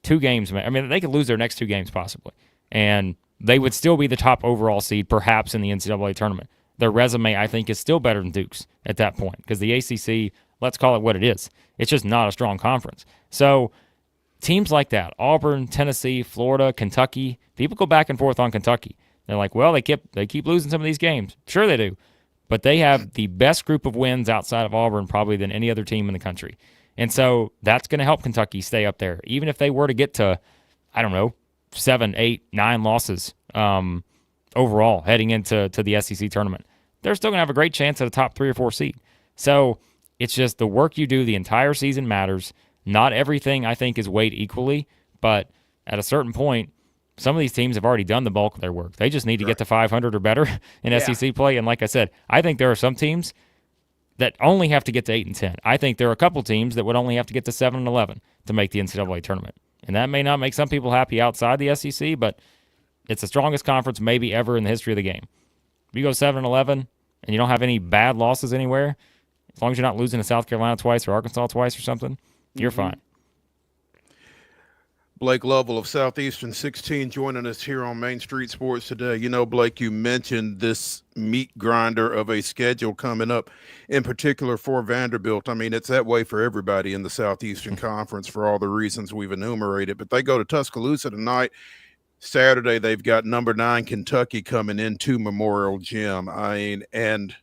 Speaker 9: 2 games. I mean, they could lose their next 2 games possibly, and they would still be the top overall seed perhaps in the NCAA tournament. Their resume, I think, is still better than Duke's at that point because the ACC, let's call it what it is. It's just not a strong conference. So teams like that, Auburn, Tennessee, Florida, Kentucky, people go back and forth on Kentucky. They're like, well, they keep losing some of these games. Sure they do. But they have the best group of wins outside of Auburn probably than any other team in the country. And so that's going to help Kentucky stay up there. Even if they were to get to, 7, 8, 9 losses overall heading into the SEC tournament, they're still going to have a great chance at a top 3 or 4 seed. So it's just the work you do the entire season matters. Not everything, I think, is weighed equally, but at a certain point, some of these teams have already done the bulk of their work. They just need to get to 500 or better in SEC play. And like I said, I think there are some teams that only have to get to 8 and 10. I think there are a couple teams that would only have to get to 7 and 11 to make the NCAA tournament. And that may not make some people happy outside the SEC, but it's the strongest conference maybe ever in the history of the game. If you go 7 and 11 and you don't have any bad losses anywhere, as long as you're not losing to South Carolina twice or Arkansas twice or something, you're fine.
Speaker 1: Blake Lovell of Southeastern 16 joining us here on Main Street Sports today. Blake, you mentioned this meat grinder of a schedule coming up, in particular for Vanderbilt. I mean, it's that way for everybody in the Southeastern Conference for all the reasons we've enumerated. But they go to Tuscaloosa tonight. Saturday, they've got number 9 Kentucky coming into Memorial Gym. And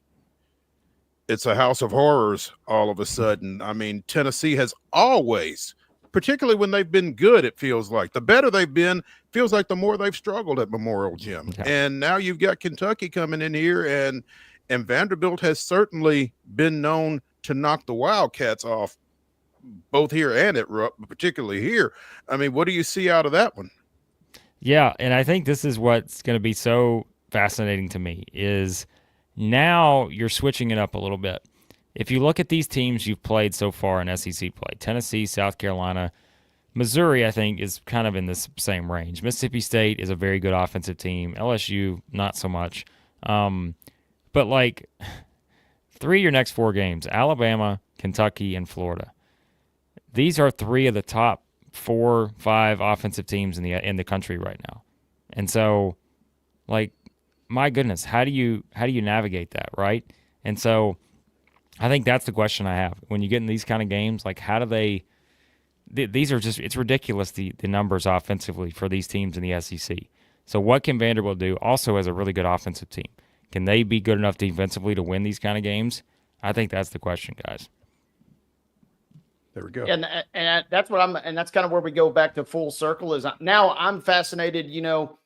Speaker 1: it's a house of horrors all of a sudden. I mean, Tennessee has always, particularly when they've been good, it feels like. The better they've been, feels like the more they've struggled at Memorial Gym. Okay. And now you've got Kentucky coming in here, and Vanderbilt has certainly been known to knock the Wildcats off, both here and at Rupp, but particularly here. I mean, what do you see out of that one?
Speaker 9: Yeah, and I think this is what's going to be so fascinating to me is now you're switching it up a little bit. If you look at these teams you've played so far in SEC play, Tennessee, South Carolina, Missouri, I think, is kind of in this same range. Mississippi State is a very good offensive team. LSU, not so much. But, like, 3 of your next 4 games, Alabama, Kentucky, and Florida. These are 3 of the top 4, 5 offensive teams in the country right now. And so, like, my goodness, how do you navigate that, right? And so I think that's the question I have. When you get in these kind of games, like, how do they these are just, it's ridiculous, the numbers offensively for these teams in the SEC. So what can Vanderbilt do? Also has a really good offensive team. Can they be good enough defensively to win these kind of games? I think that's the question, guys.
Speaker 1: There we go.
Speaker 2: And that's what that's kind of where we go back to full circle is now I'm fascinated. You know,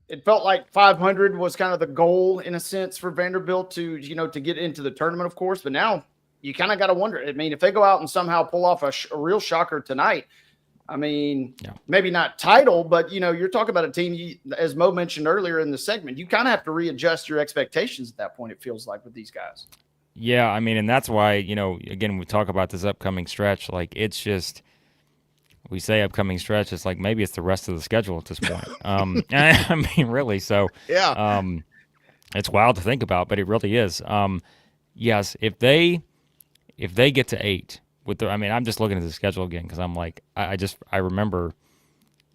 Speaker 2: it felt like 500 was kind of the goal in a sense for Vanderbilt to get into the tournament, of course, but now you kind of got to wonder. I mean, if they go out and somehow pull off a real shocker tonight, I mean, maybe not title, but, you're talking about a team, as Mo mentioned earlier in the segment, you kind of have to readjust your expectations at that point, it feels like, with these guys.
Speaker 9: Yeah, I mean, and that's why, again, we talk about this upcoming stretch, like, it's just, we say upcoming stretch, it's like maybe it's the rest of the schedule at this point. I mean, really, so
Speaker 1: yeah,
Speaker 9: it's wild to think about, but it really is. Yes, if they get to 8, I'm just looking at the schedule again because I'm like, I remember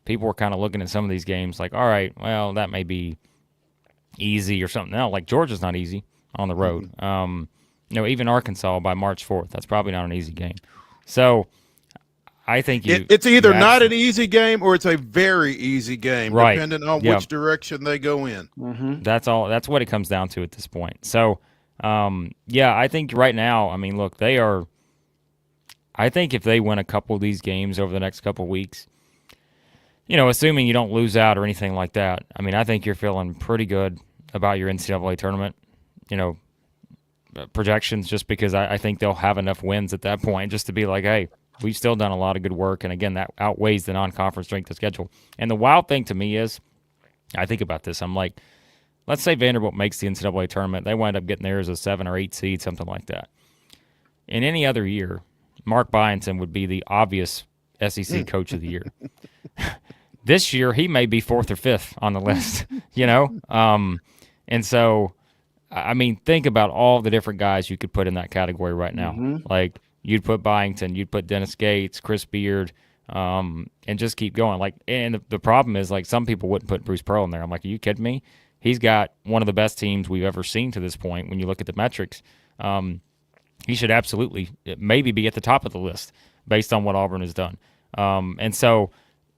Speaker 9: people were kind of looking at some of these games like, all right, well, that may be easy or something. No, like Georgia's not easy on the road. Even Arkansas by March 4th, that's probably not an easy game. So I think
Speaker 1: it's either not an easy game or it's a very easy game,
Speaker 9: right,
Speaker 1: depending on which direction they go in.
Speaker 2: Mm-hmm.
Speaker 9: That's all. That's what it comes down to at this point. So, I think right now, look, they are. I think if they win a couple of these games over the next couple of weeks, assuming you don't lose out or anything like that, I think you're feeling pretty good about your NCAA tournament, projections, just because I think they'll have enough wins at that point just to be like, hey, we've still done a lot of good work. And again, that outweighs the non-conference strength of schedule. And the wild thing to me is, I think about this, I'm like, let's say Vanderbilt makes the NCAA tournament. They wind up getting there as a 7 or 8 seed, something like that. In any other year, Mark Byington would be the obvious SEC Coach of the Year. This year, he may be 4th or 5th on the list, And so, think about all the different guys you could put in that category right now.
Speaker 2: Mm-hmm.
Speaker 9: Like, you'd put Byington, you'd put Dennis Gates, Chris Beard, and just keep going. Like, and the problem is, like, some people wouldn't put Bruce Pearl in there. I'm like, are you kidding me? He's got one of the best teams we've ever seen to this point when you look at the metrics. He should absolutely maybe be at the top of the list based on what Auburn has done. And so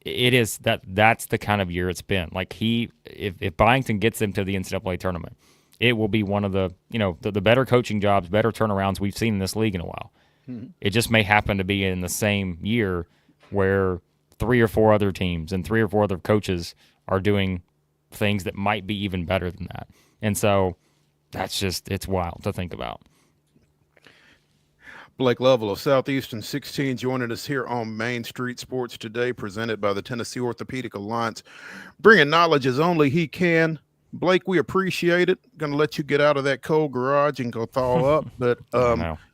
Speaker 9: it is that's the kind of year it's been. Like, if Byington gets them to the NCAA tournament, it will be one of the the better coaching jobs, better turnarounds we've seen in this league in a while. It just may happen to be in the same year where 3 or 4 other teams and 3 or 4 other coaches are doing things that might be even better than that. And so it's wild to think about.
Speaker 1: Blake Lovell of Southeastern 16 joining us here on Main Street Sports today, presented by the Tennessee Orthopedic Alliance, bringing knowledge as only he can. Blake, we appreciate it. Going to let you get out of that cold garage and go thaw up, but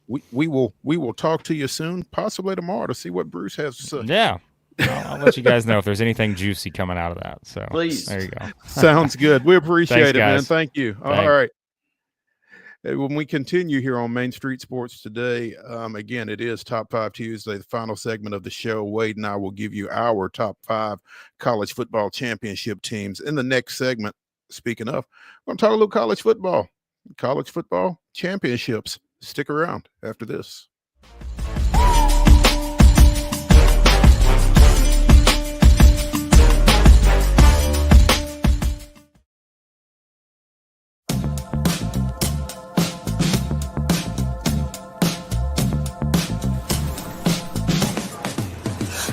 Speaker 1: we will talk to you soon, possibly tomorrow, to see what Bruce has to say.
Speaker 9: Yeah, I'll let you guys know if there's anything juicy coming out of that. So
Speaker 2: please,
Speaker 9: there you go.
Speaker 1: Sounds good. We appreciate
Speaker 9: Thanks,
Speaker 1: it, man.
Speaker 9: guys.
Speaker 1: Thank you.
Speaker 9: Thanks.
Speaker 1: All right. When we continue here on Main Street Sports today, again, it is Top 5 Tuesday, the final segment of the show. Wade and I will give you our top 5 college football championship teams. In the next segment, speaking of, we're going to talk a little college football championships. Stick around after this.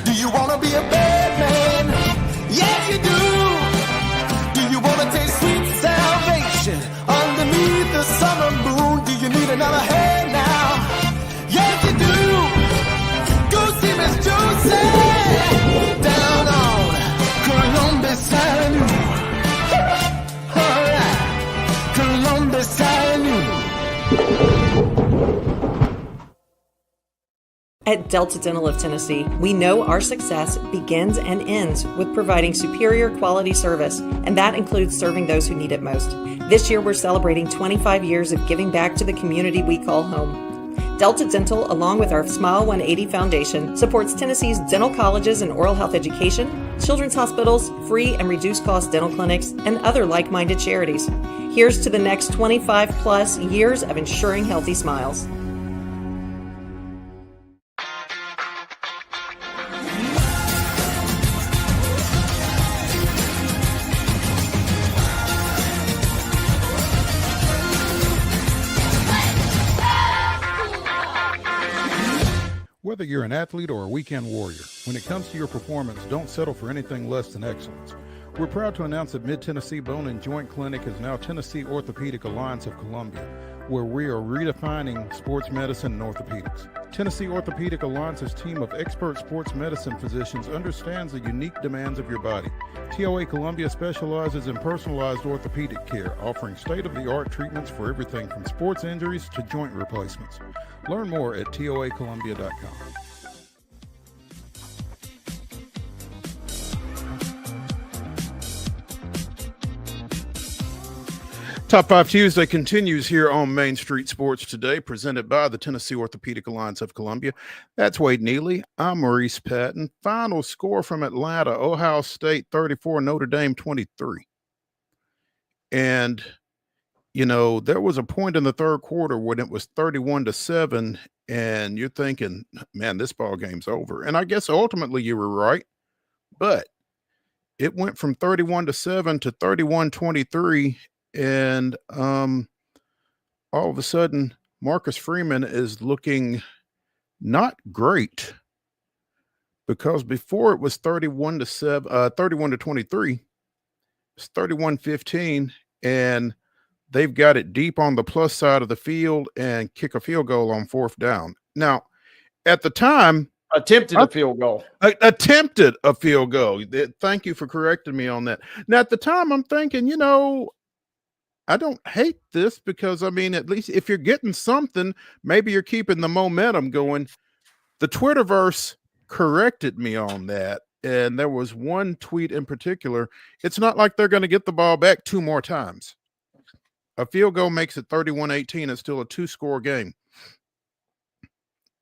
Speaker 10: Do you want to be a bad man? Yes, you do. Do you want to taste sweet salvation underneath the summer moon? Do you need another hand now?
Speaker 11: At Delta Dental of Tennessee, we know our success begins and ends with providing superior quality service, and that includes serving those who need it most. This year, we're celebrating 25 years of giving back to the community we call home. Delta Dental, along with our Smile 180 Foundation, supports Tennessee's dental colleges and oral health education, children's hospitals, free and reduced cost dental clinics, and other like-minded charities. Here's to the next 25 plus years of ensuring healthy smiles.
Speaker 1: Whether you're an athlete or a weekend warrior, when it comes to your performance, don't settle for anything less than excellence. We're proud to announce that Mid-Tennessee Bone and Joint Clinic is now Tennessee Orthopedic Alliance of Columbia, where we are redefining sports medicine and orthopedics. Tennessee Orthopedic Alliance's team of expert sports medicine physicians understands the unique demands of your body. TOA Columbia specializes in personalized orthopedic care, offering state-of-the-art treatments for everything from sports injuries to joint replacements. Learn more at toacolumbia.com. Top 5 Tuesday continues here on Main Street Sports Today, presented by the Tennessee Orthopedic Alliance of Columbia. That's Wade Neely. I'm Maurice Patton. Final score from Atlanta, Ohio State 34, Notre Dame 23. And, you know, there was a point in the third quarter when it was 31-7, and you're thinking, man, this ball game's over. And I guess ultimately you were right, but it went from 31-7 to 31-23. And all of a sudden, Marcus Freeman is looking not great, because before it was 31-7, 31-23, it's 31-15, and they've got it deep on the plus side of the field and kick a field goal on fourth down. Now, at the time,
Speaker 2: attempted a field goal.
Speaker 1: Attempted a field goal. Thank you for correcting me on that. Now, at the time, I'm thinking, you know, I don't hate this, because, I mean, at least if you're getting something, maybe you're keeping the momentum going. The Twitterverse corrected me on that, and there was one tweet in particular. It's not like they're going to get the ball back 2 more times. A field goal makes it 31-18. It's still a 2-score game.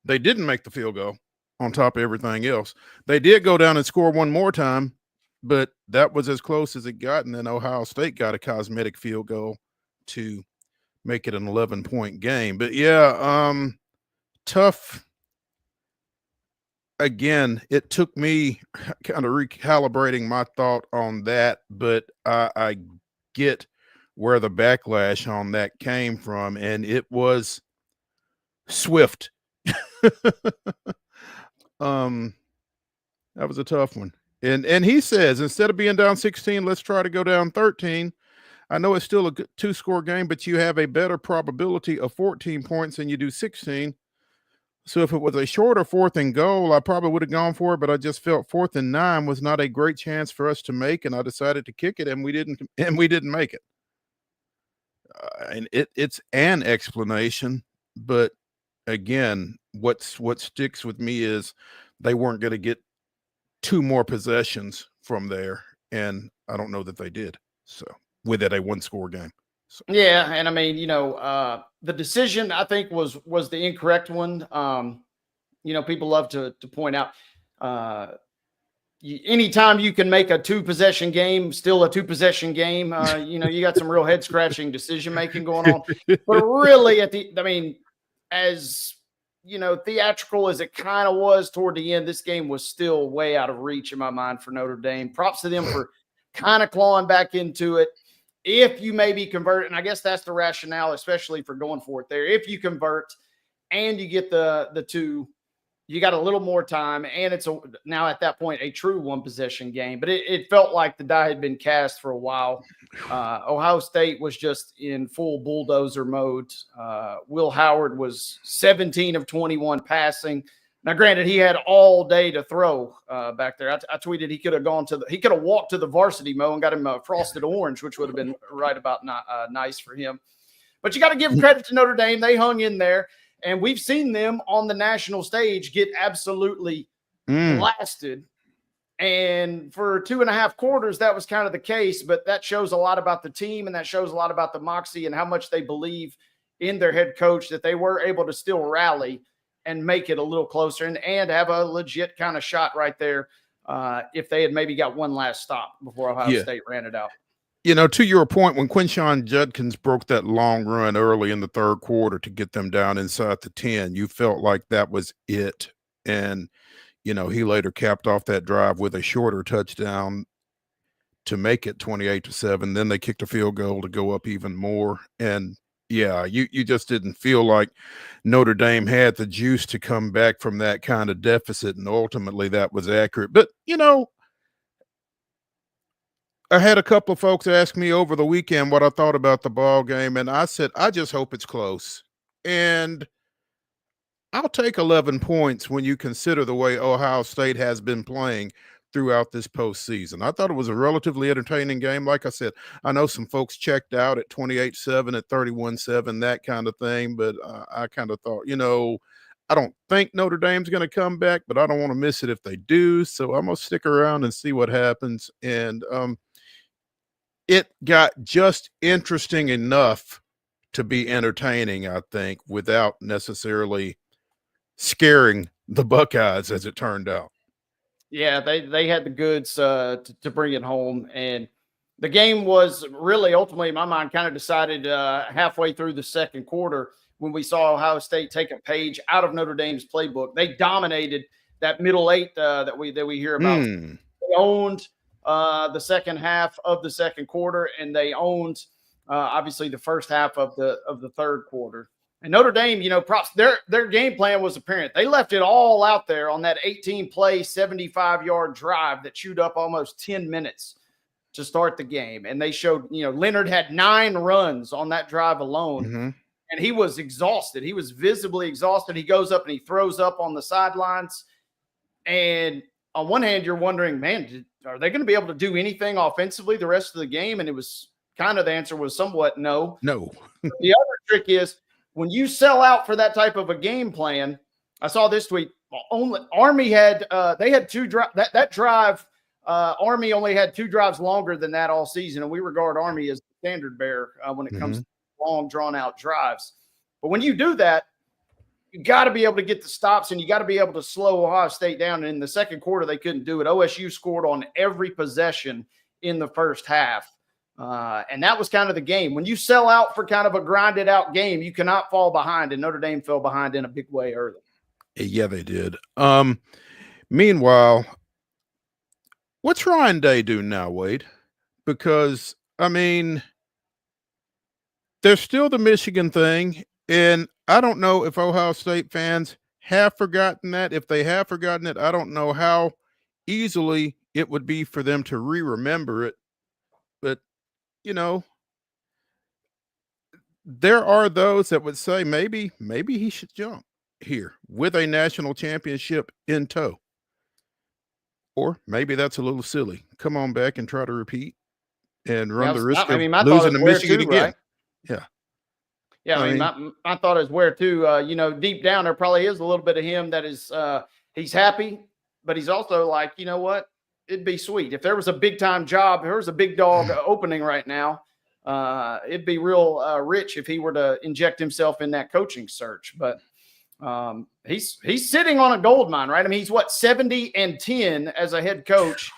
Speaker 1: They didn't make the field goal on top of everything else. They did go down and score 1 more time, but that was as close as it got, and then Ohio State got a cosmetic field goal to make it an 11-point game. But yeah, tough. Again, it took me kind of recalibrating my thought on that, but I get where the backlash on that came from, and it was swift. That was a tough one. And he says, instead of being down 16, let's try to go down 13. I know it's still a 2-score game, but you have a better probability of 14 points than you do 16. So if it was a shorter 4th and goal, I probably would have gone for it, but I just felt 4th and 9 was not a great chance for us to make, and I decided to kick it, and we didn't make it. And it's an explanation, but again, what sticks with me is they weren't going to get 2 more possessions from there, and I don't know that they did. So with it, a 1-score game. So.
Speaker 2: Yeah, and I mean, you know, the decision I think was the incorrect one. You know, people love to point out anytime you can make a 2-possession game still a 2-possession game. You know, you got some real head scratching decision making going on. But really, as you know, theatrical as it kind of was toward the end, this game was still way out of reach in my mind for Notre Dame. Props to them for kind of clawing back into it. If you maybe convert, and I guess that's the rationale, especially for going for it there. If you convert and you get the 2, you got a little more time, and it's now at that point a true 1-possession game. But it felt like the die had been cast for a while. Ohio State was just in full bulldozer mode. Will Howard was 17 of 21 passing. Now, granted, he had all day to throw back there. I tweeted he could have walked to the varsity mow and got him a frosted orange, which would have been right about nice for him. But you got to give credit to Notre Dame. They hung in there, and we've seen them on the national stage get absolutely blasted. And for 2.5 quarters, that was kind of the case, but that shows a lot about the team, and that shows a lot about the moxie and how much they believe in their head coach, that they were able to still rally and make it a little closer and have a legit kind of shot right there if they had maybe got one last stop before Ohio State ran it out.
Speaker 1: You know, to your point, when Quinshon Judkins broke that long run early in the third quarter to get them down inside the 10, you felt like that was it. And, you know, he later capped off that drive with a shorter touchdown to make it 28-7. Then they kicked a field goal to go up even more. And, yeah, you just didn't feel like Notre Dame had the juice to come back from that kind of deficit, and ultimately that was accurate. But, you know, I had a couple of folks ask me over the weekend what I thought about the ball game, and I said, I just hope it's close. And I'll take 11 points when you consider the way Ohio State has been playing throughout this postseason. I thought it was a relatively entertaining game. Like I said, I know some folks checked out at 28-7, at 31-7, that kind of thing, but I kind of thought, you know, I don't think Notre Dame's going to come back, but I don't want to miss it if they do, so I'm going to stick around and see what happens. And it got just interesting enough to be entertaining, I think, without necessarily scaring the Buckeyes, as it turned out.
Speaker 2: Yeah, they had the goods to bring it home. And the game was really, ultimately, in my mind, kind of decided halfway through the second quarter when we saw Ohio State take a page out of Notre Dame's playbook. They dominated that middle eight that we hear about. They owned the second half of the second quarter, and they owned obviously the first half of the third quarter. And Notre Dame, you know, props, their game plan was apparent. They left it all out there on that 18-play, 75-yard drive that chewed up almost 10 minutes to start the game. And they showed, you know, Leonard had 9 runs on that drive alone, and he was exhausted. He was visibly exhausted. He goes up and he throws up on the sidelines. And on one hand, you're wondering, man, are they going to be able to do anything offensively the rest of the game? And it was kind of, the answer was somewhat no.
Speaker 1: No.
Speaker 2: The other trick is, when you sell out for that type of a game plan, I saw this tweet. Army had they had 2 drives. That drive, Army only had 2 drives longer than that all season, and we regard Army as the standard bearer when it comes to long, drawn out drives. But when you do that, you got to be able to get the stops, and you got to be able to slow Ohio State down. And in the second quarter, they couldn't do it. OSU scored on every possession in the first half. And that was kind of the game. When you sell out for kind of a grinded out game, you cannot fall behind, and Notre Dame fell behind in a big way early.
Speaker 1: Yeah, they did. Meanwhile, what's Ryan Day do now, Wade? Because, I mean, there's still the Michigan thing, and I don't know if Ohio State fans have forgotten that. If they have forgotten it, I don't know how easily it would be for them to remember it. But you know, there are those that would say maybe he should jump here with a national championship in tow. Or maybe that's a little silly. Come on back and try to repeat and run the risk of losing to Michigan again.
Speaker 2: Right?
Speaker 1: Yeah.
Speaker 2: Yeah, I mean, my thought is where too, you know, deep down there probably is a little bit of him that is he's happy, but he's also like, you know what? It'd be sweet if there was a big time job. There was a big dog opening right now. It'd be real rich if he were to inject himself in that coaching search. But he's sitting on a gold mine, right? I mean, he's what, 70-10 as a head coach,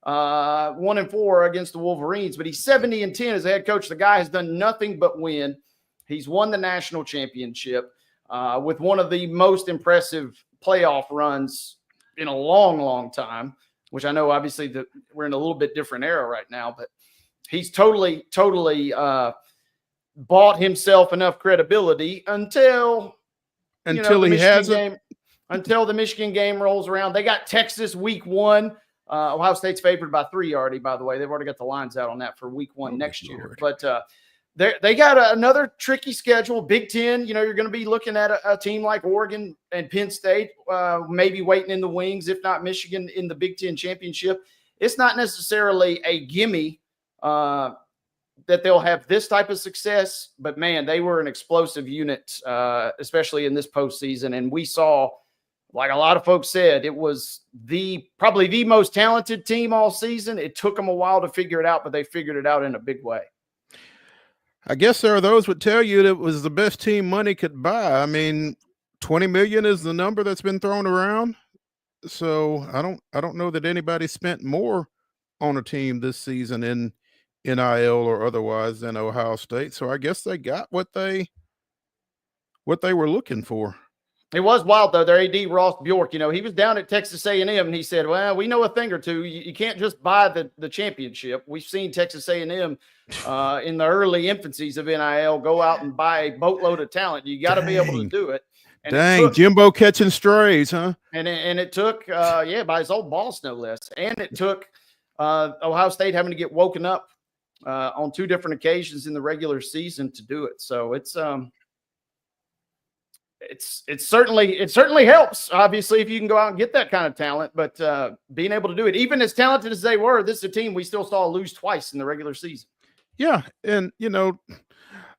Speaker 2: 1-4 against the Wolverines, but he's 70-10 as a head coach. The guy has done nothing but win. He's won the national championship with one of the most impressive playoff runs in a long, long time. Which I know, obviously, that we're in a little bit different era right now, but he's totally bought himself enough credibility until the Michigan game rolls around. They got Texas week 1. Ohio State's favored by 3 already, by the way. They've already got the lines out on that for week 1 next year. But they got another tricky schedule. Big Ten, you know, you're going to be looking at a team like Oregon and Penn State, maybe waiting in the wings, if not Michigan, in the Big Ten championship. It's not necessarily a gimme that they'll have this type of success, but man, they were an explosive unit, especially in this postseason. And we saw, like a lot of folks said, it was probably the most talented team all season. It took them a while to figure it out, but they figured it out in a big way.
Speaker 1: I guess there are those would tell you that it was the best team money could buy. I mean, 20 million is the number that's been thrown around. So I don't know that anybody spent more on a team this season in NIL or otherwise than Ohio State. So I guess they got what they were looking for.
Speaker 2: It was wild, though. Their AD, Ross Bjork, he was down at Texas A&M, and he said, well, we know a thing or two. You can't just buy the championship. We've seen Texas A&M in the early infancies of NIL go out and buy a boatload of talent. You got to be able to do it. And
Speaker 1: Dang, Jimbo catching strays, huh?
Speaker 2: And it took, by his old boss, no less. And it took Ohio State having to get woken up on 2 different occasions in the regular season to do it. So it certainly helps, obviously, if you can go out and get that kind of talent, but being able to do it, even as talented as they were, this is a team we still saw lose twice in the regular season.
Speaker 1: Yeah. And,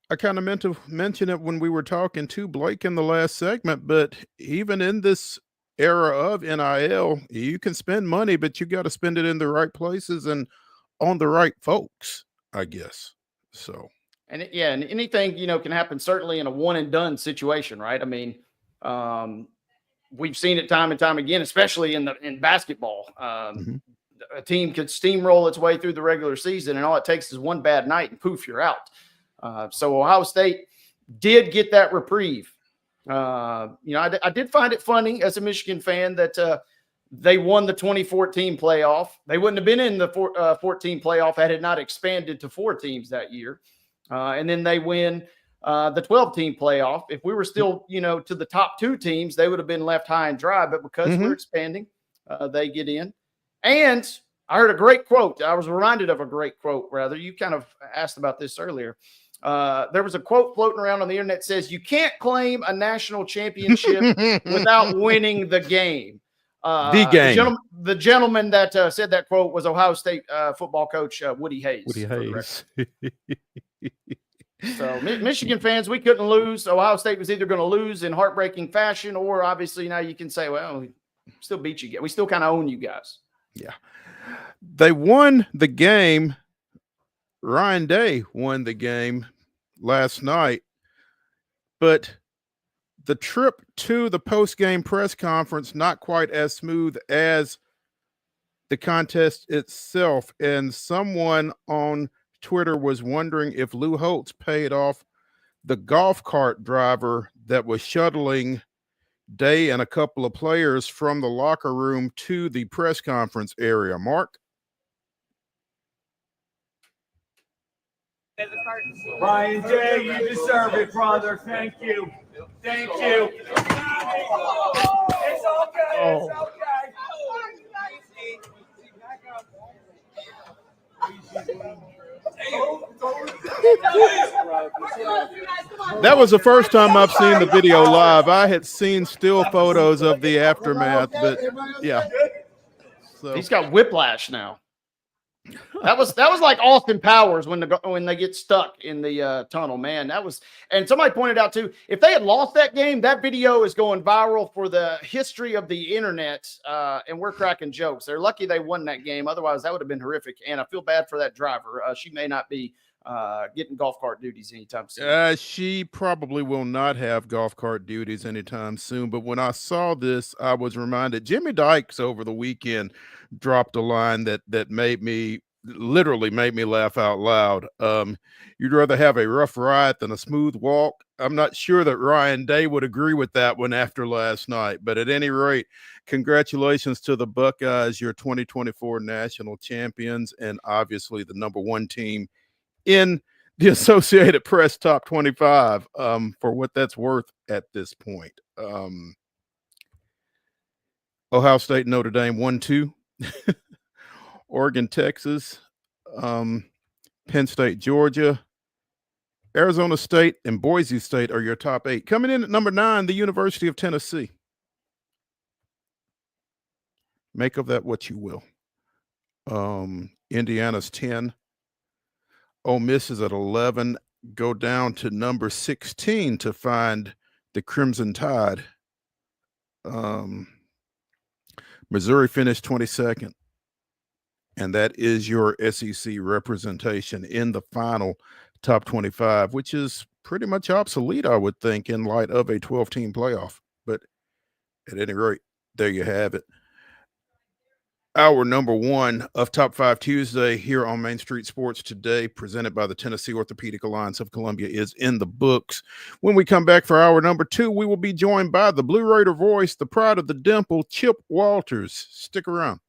Speaker 1: I kind of meant to mention it when we were talking to Blake in the last segment, but even in this era of NIL, you can spend money, but you got to spend it in the right places and on the right folks, I guess. So.
Speaker 2: And and anything, can happen certainly in a one and done situation, right? I mean, we've seen it time and time again, especially in basketball. A team could steamroll its way through the regular season, and all it takes is one bad night, and poof, you're out. So Ohio State did get that reprieve. I did find it funny as a Michigan fan that they won the 2014 playoff. They wouldn't have been in the 14 playoff had it not expanded to 4 teams that year. And then they win the 12-team playoff. If we were still, to the top 2 teams, they would have been left high and dry. But because we're expanding, they get in. And I heard a great quote. I was reminded of a great quote, rather. You kind of asked about this earlier. There was a quote floating around on the internet that says, you can't claim a national championship without winning the game.
Speaker 1: The game.
Speaker 2: The gentleman that said that quote was Ohio State football coach Woody Hayes. So Michigan fans, we couldn't lose. Ohio State was either going to lose in heartbreaking fashion, or obviously now you can say, well, we still beat you. We still kind of own you guys.
Speaker 1: Yeah. They won the game. Ryan Day won the game last night, but the trip to the post-game press conference, not quite as smooth as the contest itself. And someone on Twitter was wondering if Lou Holtz paid off the golf cart driver that was shuttling Day and a couple of players from the locker room to the press conference area. Mark?
Speaker 12: Ryan Day, you deserve it, brother. Thank you. Thank you. It's okay. It's okay.
Speaker 1: That was the first time I've seen the video live. I had seen still photos of the aftermath, but yeah.
Speaker 2: So he's got whiplash now. That was like Austin Powers when they get stuck in the tunnel, man. And somebody pointed out too, if they had lost that game, that video is going viral for the history of the internet. And we're cracking jokes. They're lucky they won that game. Otherwise, that would have been horrific. And I feel bad for that driver. She may not be getting golf cart duties anytime soon.
Speaker 1: She probably will not have golf cart duties anytime soon. But when I saw this, I was reminded Jimmy Dykes over the weekend dropped a line that literally made me laugh out loud. You'd rather have a rough ride than a smooth walk. I'm not sure that Ryan Day would agree with that one after last night, but at any rate, congratulations to the Buckeyes, your 2024 national champions, and obviously the number 1 team in the Associated Press top 25, for what that's worth at this point. Ohio State, Notre Dame 1-2. Oregon, Texas, Penn State, Georgia, Arizona State, and Boise State are your top 8. Coming in at number 9, the University of Tennessee. Make of that what you will. Indiana's 10. Ole Miss is at 11. Go down to number 16 to find the Crimson Tide. Missouri finished 22nd. And that is your SEC representation in the final top 25, which is pretty much obsolete, I would think, in light of a 12-team playoff. But at any rate, there you have it. Our number one of Top 5 Tuesday here on Main Street Sports Today, presented by the Tennessee Orthopedic Alliance of Columbia, is in the books. When we come back for our number 2, we will be joined by the Blue Raider voice, the pride of the dimple, Chip Walters. Stick around.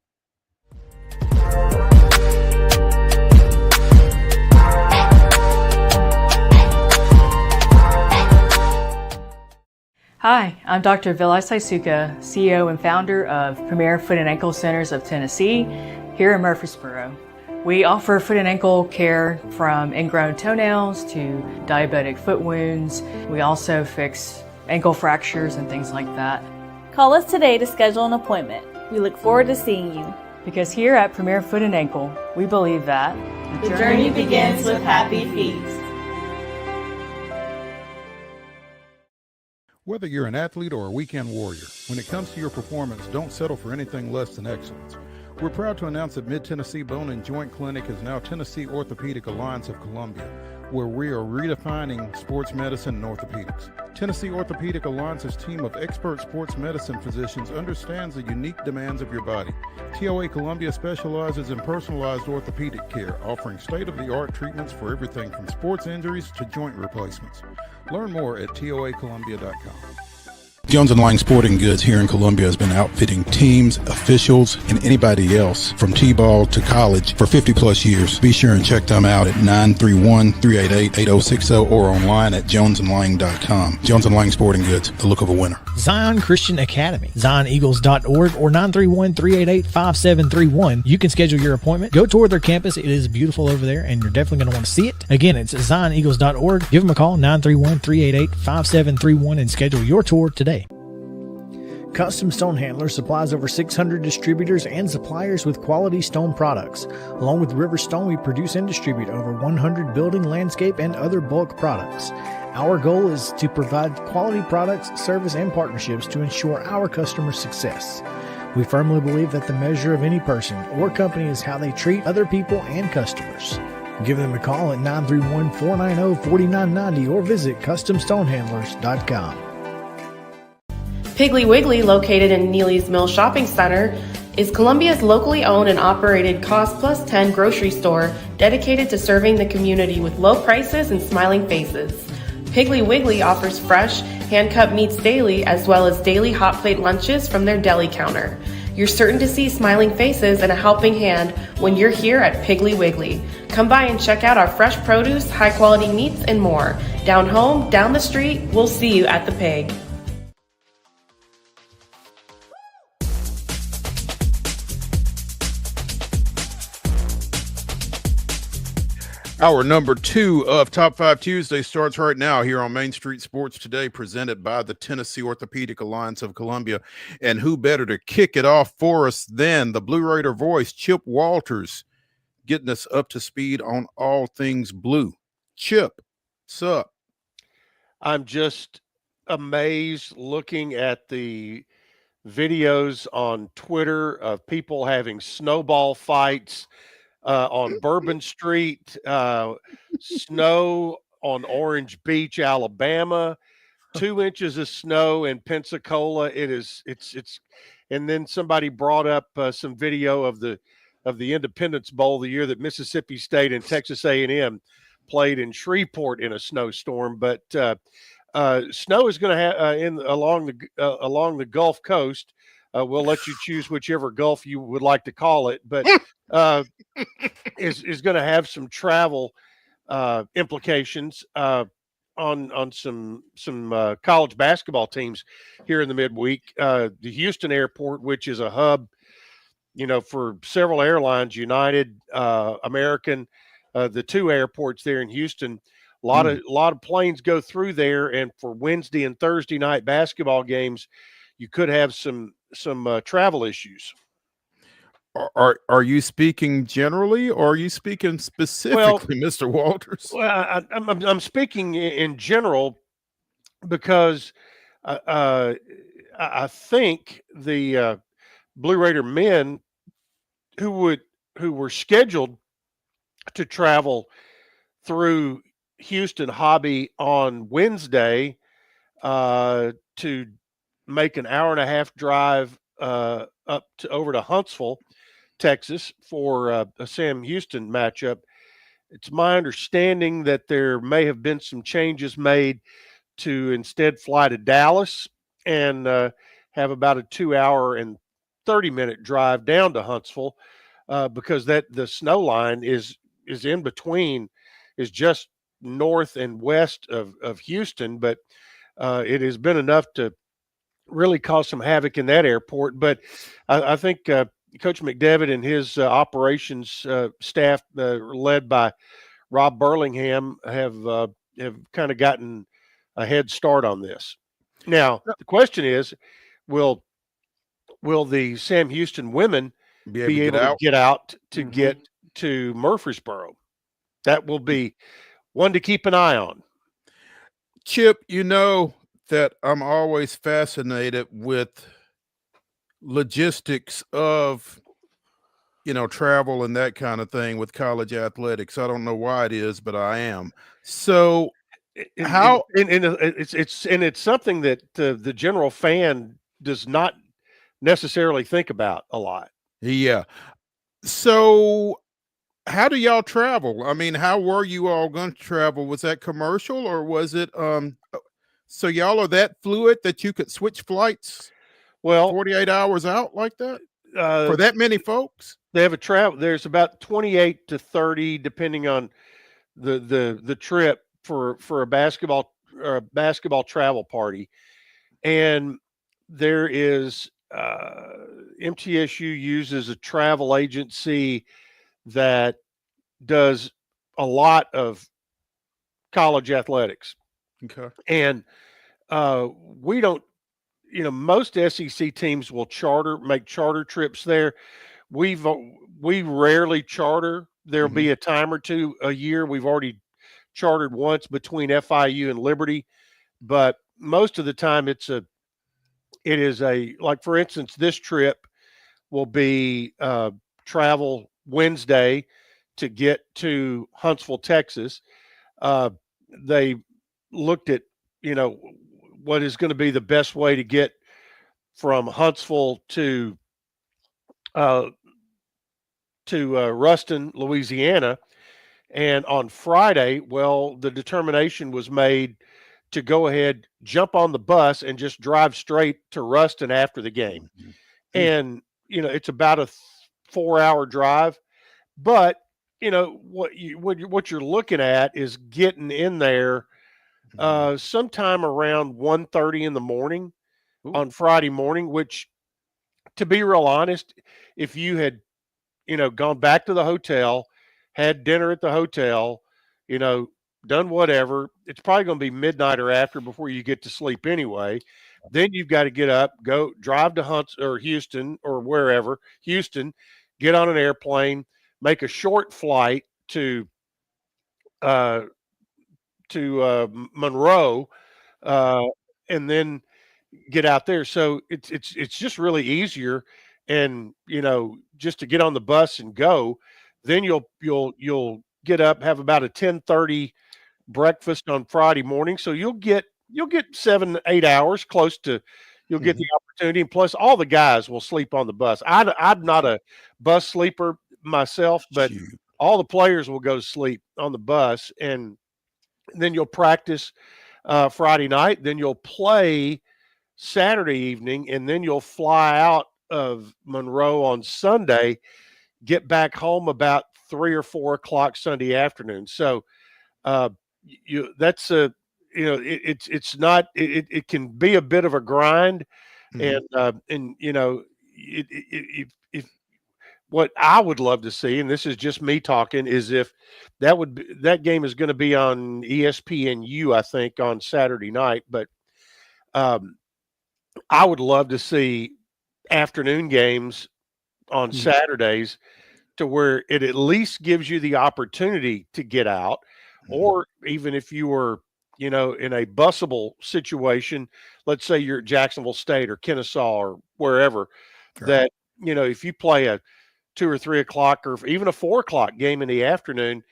Speaker 13: Hi, I'm Dr. Vilai Saisuka, CEO and founder of Premier Foot and Ankle Centers of Tennessee here in Murfreesboro. We offer foot and ankle care from ingrown toenails to diabetic foot wounds. We also fix ankle fractures and things like that.
Speaker 14: Call us today to schedule an appointment. We look forward to seeing you.
Speaker 13: Because here at Premier Foot and Ankle, we believe that
Speaker 14: the journey begins with happy feet.
Speaker 1: Whether you're an athlete or a weekend warrior, when it comes to your performance, don't settle for anything less than excellence. We're proud to announce that Mid-Tennessee Bone and Joint Clinic is now Tennessee Orthopedic Alliance of Columbia, where we are redefining sports medicine and orthopedics. Tennessee Orthopedic Alliance's team of expert sports medicine physicians understands the unique demands of your body. TOA Columbia specializes in personalized orthopedic care, offering state-of-the-art treatments for everything from sports injuries to joint replacements. Learn more at toacolumbia.com. Jones & Lang Sporting Goods here in Columbia has been outfitting teams, officials, and anybody else from T-ball to college for 50-plus years. Be sure and check them out at 931-388-8060 or online at jonesandlang.com. Jones & Lang Sporting Goods, the look of a winner.
Speaker 5: Zion Christian Academy, zioneagles.org or 931-388-5731. You can schedule your appointment. Go tour their campus. It is beautiful over there, and you're definitely going to want to see it. Again, it's zioneagles.org. Give them a call, 931-388-5731, and schedule your tour today. Custom Stone Handler supplies over 600 distributors and suppliers with quality stone products. Along with River Stone, we produce and distribute over 100 building, landscape, and other bulk products. Our goal is to provide quality products, service, and partnerships to ensure our customers' success. We firmly believe that the measure of any person or company is how they treat other people and customers. Give them a call at 931-490-4990 or visit CustomStonehandlers.com.
Speaker 15: Piggly Wiggly, located in Neely's Mill Shopping Center, is Columbia's locally owned and operated Cost Plus 10 grocery store dedicated to serving the community with low prices and smiling faces. Piggly Wiggly offers fresh, hand-cut meats daily as well as daily hot plate lunches from their deli counter. You're certain to see smiling faces and a helping hand when you're here at Piggly Wiggly. Come by and check out our fresh produce, high-quality meats, and more. Down home, down the street, we'll see you at the Pig.
Speaker 1: Our number 2 of Top 5 Tuesday starts right now here on Main Street Sports Today, presented by the Tennessee Orthopedic Alliance of Columbia. And who better to kick it off for us than the Blue Raider voice, Chip Walters, getting us up to speed on all things blue. Chip, what's up?
Speaker 16: I'm just amazed looking at the videos on Twitter of people having snowball fights on Bourbon Street, snow on Orange Beach, Alabama, 2 inches of snow in Pensacola. It's and then somebody brought up some video of the Independence Bowl, the year that Mississippi State and Texas A&M played in Shreveport in a snowstorm. But snow is going to have along the Gulf Coast. We'll let you choose whichever Gulf you would like to call it, but is going to have some travel implications on some college basketball teams here in the midweek. The Houston airport, which is a hub, for several airlines, United, American, the 2 airports there in Houston. A lot of planes go through there, and for Wednesday and Thursday night basketball games, you could have some travel issues.
Speaker 1: Are you speaking generally, or are you speaking specifically, Mr. Walters?
Speaker 16: Well, I'm speaking in general because I think the Blue Raider men who were scheduled to travel through Houston Hobby on Wednesday to make an hour and a half drive up to over to Huntsville, Texas for a Sam Houston matchup. It's my understanding that there may have been some changes made to instead fly to Dallas and have about a 2-hour and 30-minute drive down to Huntsville because that the snow line is in between, is just north and west of Houston, but it has been enough to really cause some havoc in that airport. But I think Coach McDevitt and his operations staff, led by Rob Burlingham, have kind of gotten a head start on this. Now, the question is, will the Sam Houston women be able to get out to get to Murfreesboro? That will be one to keep an eye on.
Speaker 1: Chip, you know that I'm always fascinated with logistics of, travel and that kind of thing with college athletics. I don't know why it is, but I am. So
Speaker 16: it's something that the general fan does not necessarily think about a lot.
Speaker 1: Yeah. So how do y'all travel? I mean, how were you all going to travel? Was that commercial, or was it so y'all are that fluid that you could switch flights 48 hours out like that for that many folks?
Speaker 16: They have a travel. There's about 28 to 30, depending on the trip for a basketball travel party. And there is MTSU uses a travel agency that does a lot of college athletics.
Speaker 1: Okay.
Speaker 16: And we don't, most SEC teams will make charter trips there. We rarely charter. There'll be a time or two a year. We've already chartered once between FIU and Liberty, but most of the time it is like, for instance, this trip will be travel Wednesday to get to Huntsville, Texas. They looked at, what is going to be the best way to get from Huntsville to Ruston, Louisiana. And on Friday, the determination was made to go ahead, jump on the bus, and just drive straight to Ruston after the game. And, it's about a 4-hour drive. But, what you're looking at is getting in there sometime around 1:30 in the morning on Friday morning, which, to be real honest, if you had, gone back to the hotel, had dinner at the hotel, done whatever, it's probably going to be midnight or after before you get to sleep anyway. Then you've got to get up, go drive to Houston or wherever, Houston, get on an airplane, make a short flight to Monroe, and then get out there. So it's just really easier, and just to get on the bus and go. Then you'll get up, have about a 10:30 breakfast on Friday morning. So you'll get 7-8 hours, close to. You'll get the opportunity, and plus all the guys will sleep on the bus. I'm not a bus sleeper myself, but all the players will go to sleep on the bus, and then you'll practice Friday night. Then you'll play Saturday evening, and then you'll fly out of Monroe on Sunday, get back home about 3 or 4 o'clock Sunday afternoon. So it's not, it can be a bit of a grind. And if what I would love to see, and this is just me talking, is if that game is going to be on ESPNU, I think, on Saturday night. But I would love to see afternoon games on Saturdays, to where it at least gives you the opportunity to get out, or even if you were, in a busable situation, let's say you're at Jacksonville State or Kennesaw or wherever, that, if you play a 2 or 3 o'clock or even a 4 o'clock game in the afternoon,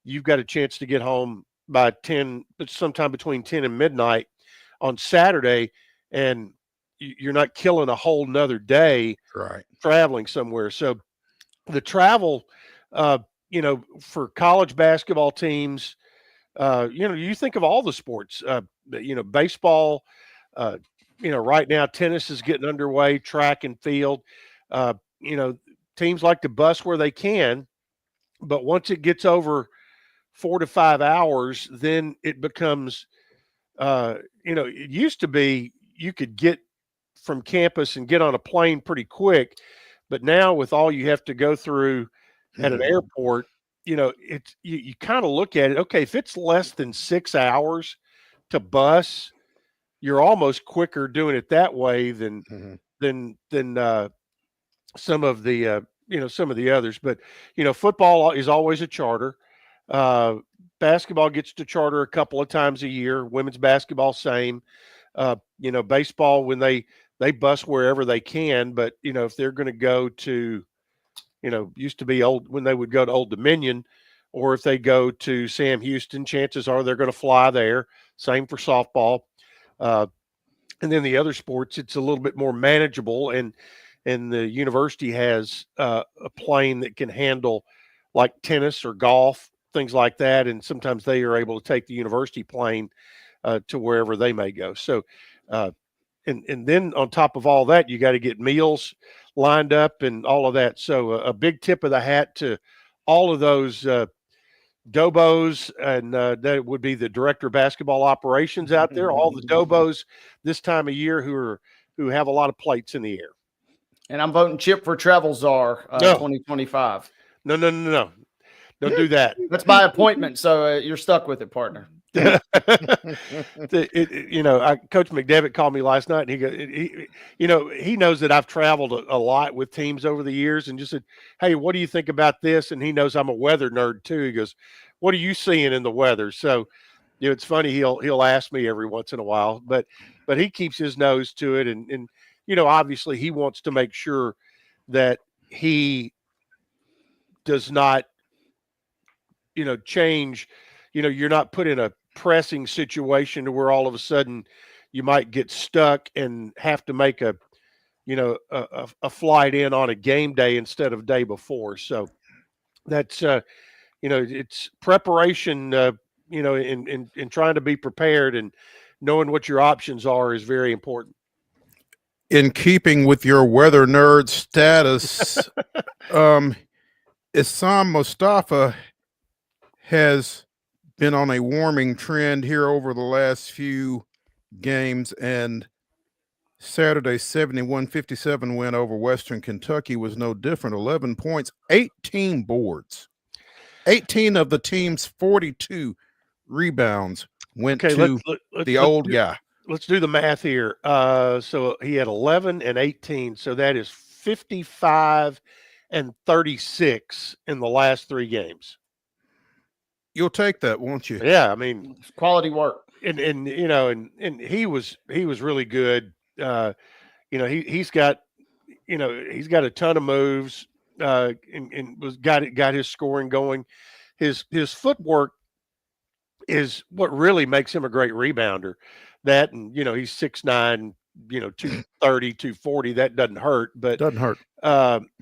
Speaker 16: you've got a chance to get home by 10, but sometime between 10 and midnight on Saturday, and you're not killing a whole nother day traveling somewhere. So the travel, for college basketball teams, you think of all the sports, baseball, right now tennis is getting underway, track and field, teams like to bus where they can, but once it gets over 4 to 5 hours, then it becomes, it used to be you could get from campus and get on a plane pretty quick. But now with all you have to go through at an airport, it's you kind of look at it. Okay, if it's less than 6 hours to bus, you're almost quicker doing it that way than some of the some of the others. But football is always a charter. Basketball gets to charter a couple of times a year. Women's basketball, same. Baseball, when they bus wherever they can, but if they're going to go to, used to be when they would go to Old Dominion, or if they go to Sam Houston, chances are they're going to fly there. Same for softball. And then the other sports, it's a little bit more manageable, and the university has a plane that can handle like tennis or golf, things like that. And sometimes they are able to take the university plane to wherever they may go. So, and then on top of all that, you got to get meals lined up and all of that. So a big tip of the hat to all of those Dobos, and that would be the director of basketball operations out there, all the Dobos this time of year who have a lot of plates in the air.
Speaker 2: And I'm voting Chip for Travel Czar 2025.
Speaker 16: No. Don't do that.
Speaker 2: That's by appointment, so you're stuck with it, partner.
Speaker 16: Coach McDevitt called me last night, and he goes, he knows that I've traveled a lot with teams over the years, and just said, "Hey, what do you think about this?" And he knows I'm a weather nerd too. He goes, "What are you seeing in the weather?" So, it's funny, he'll ask me every once in a while, but he keeps his nose to it, and obviously he wants to make sure that he does not, change. You're not put in a pressing situation to where all of a sudden you might get stuck and have to make a flight in on a game day instead of day before. So that's, it's preparation, in trying to be prepared, and knowing what your options are is very important.
Speaker 1: In keeping with your weather nerd status, Issam Mustafa has been on a warming trend here over the last few games, and Saturday's 71-57 win over Western Kentucky was no different. 11 points, 18 boards. 18 of the team's 42 rebounds went to the old guy.
Speaker 16: Let's do the math here. So he had 11 and 18, so that is 55 and 36 in the last 3 games.
Speaker 1: You'll take that, won't you?
Speaker 16: Yeah, I mean,
Speaker 2: it's quality work.
Speaker 16: And he was really good. He's got a ton of moves, and got his scoring going. His footwork is what really makes him a great rebounder. That, and he's 6'9", 230, 240. That doesn't hurt, but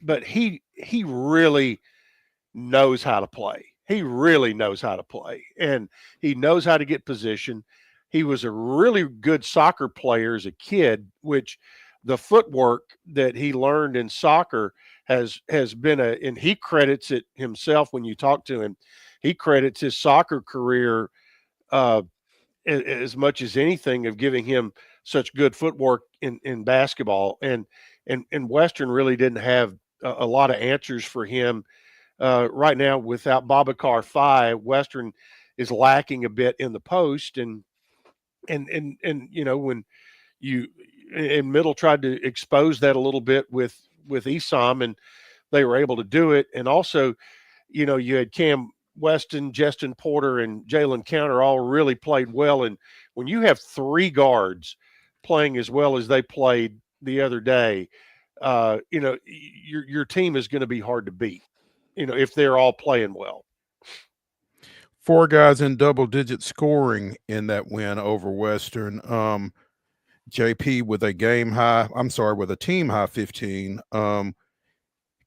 Speaker 16: but he really knows how to play. He really knows how to play, and he knows how to get position. He was a really good soccer player as a kid, which the footwork that he learned in soccer has been and he credits it himself when you talk to him. He credits his soccer career as much as anything of giving him such good footwork in basketball. And Western really didn't have a lot of answers for him. Right now, without Babacar Faye, Western is lacking a bit in the post, and when Middle tried to expose that a little bit with Issam, and they were able to do it. And also, you had Cam Weston, Justin Porter, and Jalen Counter all really played well. And when you have 3 guards playing as well as they played the other day, your team is going to be hard to beat, if they're all playing well.
Speaker 1: 4 guys in double-digit scoring in that win over Western. JP with a with a team high 15.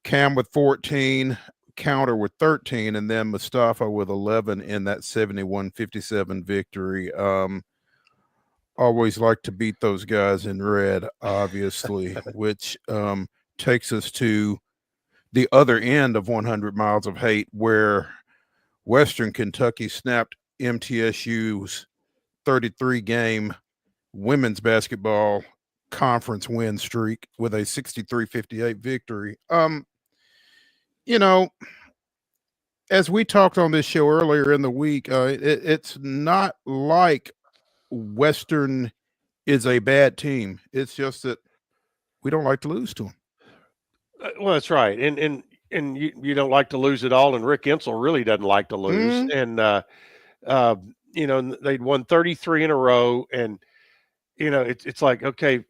Speaker 1: Cam with 14, Counter with 13, and then Mustafa with 11 in that 71-57 victory. Always like to beat those guys in red, obviously, which takes us to the other end of 100 Miles of Hate, where Western Kentucky snapped MTSU's 33-game women's basketball conference win streak with a 63-58 victory. As we talked on this show earlier in the week, it's not like Western is a bad team. It's just that we don't like to lose to them.
Speaker 16: Well, that's right. And you don't like to lose at all. And Rick Insel really doesn't like to lose. And, they'd won 33 in a row. And, it's like, okay,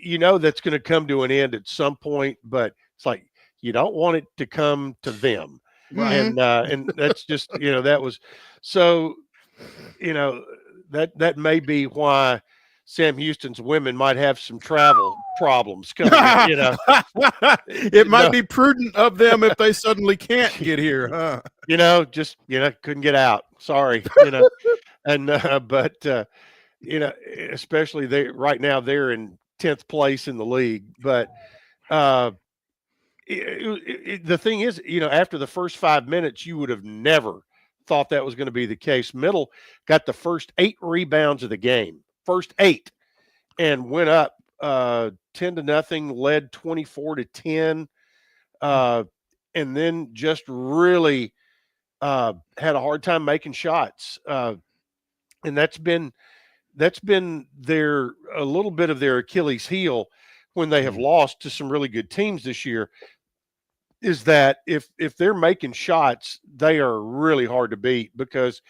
Speaker 16: that's going to come to an end at some point, but it's like, you don't want it to come to them.
Speaker 2: Right.
Speaker 16: And that's just, that was, so, that may be why Sam Houston's women might have some travel problems coming in,
Speaker 1: It might be prudent of them if they suddenly can't get here, huh?
Speaker 16: Just, couldn't get out. Sorry, and, but, especially right now they're in 10th place in the league. But the thing is, after the first 5 minutes, you would have never thought that was going to be the case. Middle got the first 8 rebounds of the game, first 8, and went up 10-0, led 24-10, and then just really had a hard time making shots. And that's been a little bit of their Achilles heel when they have lost to some really good teams this year, is that if they're making shots, they are really hard to beat, because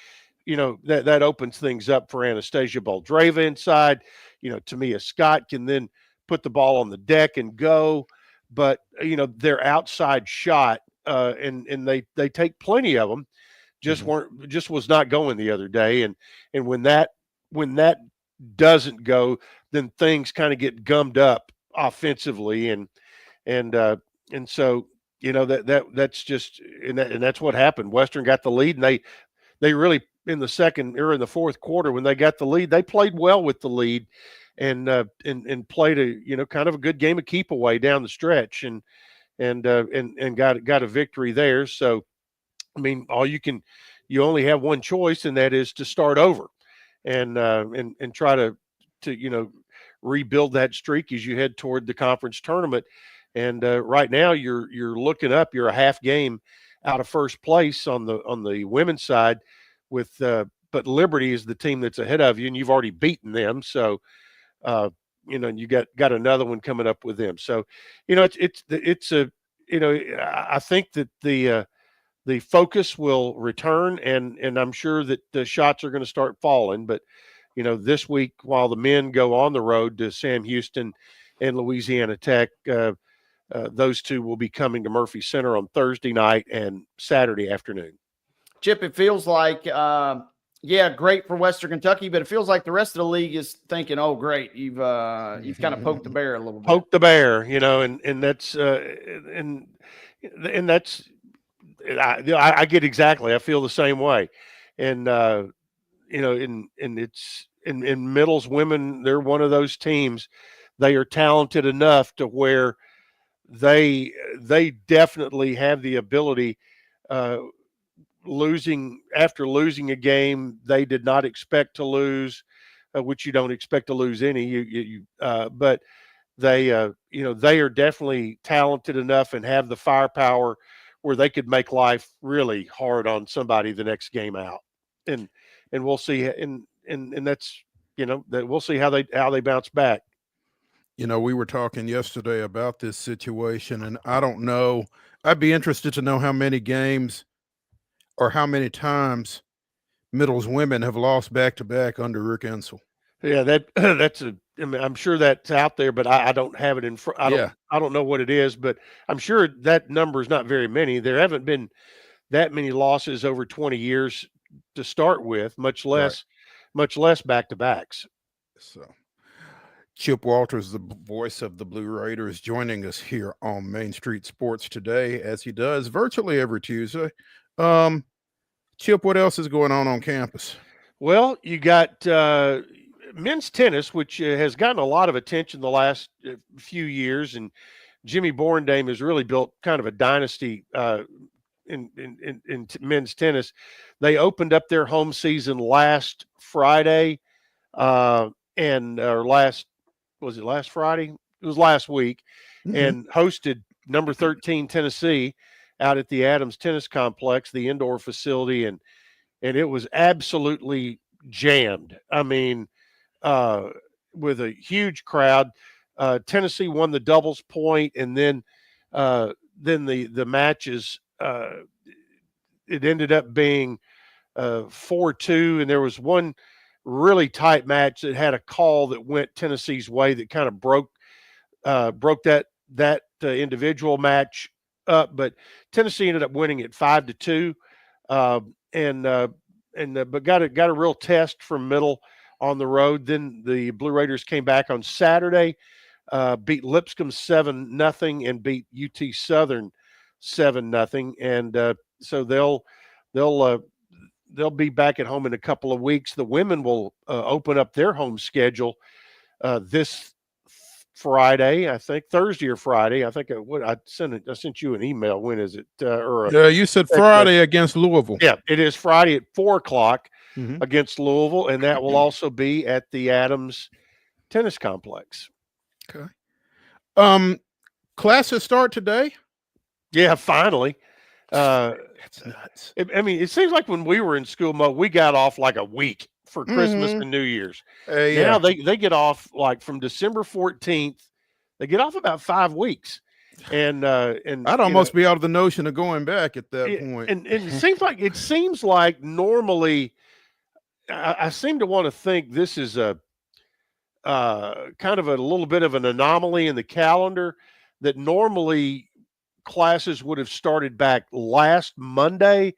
Speaker 16: that opens things up for Anastasia Boldreva inside. Tamia Scott can then put the ball on the deck and go, but their outside shot and they take plenty of them, just was not going the other day. And when that doesn't go, then things kind of get gummed up offensively, and so that's just, and that's what happened. Western got the lead, and they really, in the second or in the fourth quarter, when they got the lead, they played well with the lead, and played a kind of a good game of keep away down the stretch, and got a victory there. So I mean, you only have one choice, and that is to start over and try to rebuild that streak as you head toward the conference tournament. And right now you're looking up, you're a half game out of first place on the women's side, with but Liberty is the team that's ahead of you, and you've already beaten them. So you got another one coming up with them. So I think that the focus will return, and I'm sure that the shots are going to start falling. But this week, while the men go on the road to Sam Houston and Louisiana Tech, those two will be coming to Murphy Center on Thursday night and Saturday afternoon.
Speaker 2: Chip, it feels like, great for Western Kentucky, but it feels like the rest of the league is thinking, oh, great, you've kind of poked the bear a little bit.
Speaker 16: Poked the bear, and that's and that's, I get exactly. I feel the same way, and it's in Middle's women, they're one of those teams. They are talented enough to where they definitely have the ability. After losing a game they did not expect to lose, which you don't expect to lose any. But they are definitely talented enough and have the firepower where they could make life really hard on somebody the next game out, and we'll see. And that's that we'll see how they bounce back.
Speaker 1: You know, we were talking yesterday about this situation, and I don't know. I'd be interested to know how many games or how many times Middle's women have lost back to back under Rick Ensel.
Speaker 16: Yeah, that that's a. I mean, I'm sure that's out there, but I don't have it in front.
Speaker 1: Yeah.
Speaker 16: I don't know what it is, but I'm sure that number is not very many. There haven't been that many losses over 20 years to start with, much less back to backs.
Speaker 1: So, Chip Walters, the voice of the Blue Raiders, joining us here on Main Street Sports today, as he does virtually every Tuesday. Chip, what else is going on campus?
Speaker 16: Well, you got men's tennis, which has gotten a lot of attention the last few years, and Jimmy Borndame has really built kind of a dynasty in men's tennis. They opened up their home season last Friday, was it last Friday? It was last week, and hosted number 13 Tennessee out at the Adams Tennis Complex, the indoor facility, and it was absolutely jammed. I mean, with a huge crowd. Tennessee won the doubles point, and then the matches. It ended up being 4-2, and there was one really tight match that had a call that went Tennessee's way that kind of broke that individual match up. But Tennessee ended up winning it 5-2, but got a real test from Middle on the road. Then the Blue Raiders came back on Saturday, beat Lipscomb 7-0, and beat UT Southern 7-0, and so they'll be back at home in a couple of weeks. The women will open up their home schedule this Friday, I think Thursday or Friday. I think I sent you an email. When is it?
Speaker 1: You said Friday against Louisville.
Speaker 16: Yeah, it is Friday at 4:00 against Louisville, and that will also be at the Adams Tennis Complex.
Speaker 1: Okay. Classes start today?
Speaker 16: Yeah, finally.
Speaker 1: That's nuts.
Speaker 16: It seems like when we were in school, we got off like a week for Christmas and New Year's. Now they get off like from December 14th. They get off about 5 weeks, and
Speaker 1: I'd almost be out of the notion of going back at that point.
Speaker 16: And it seems like normally, I seem to want to think this is a kind of a little bit of an anomaly in the calendar, that normally classes would have started back last Monday,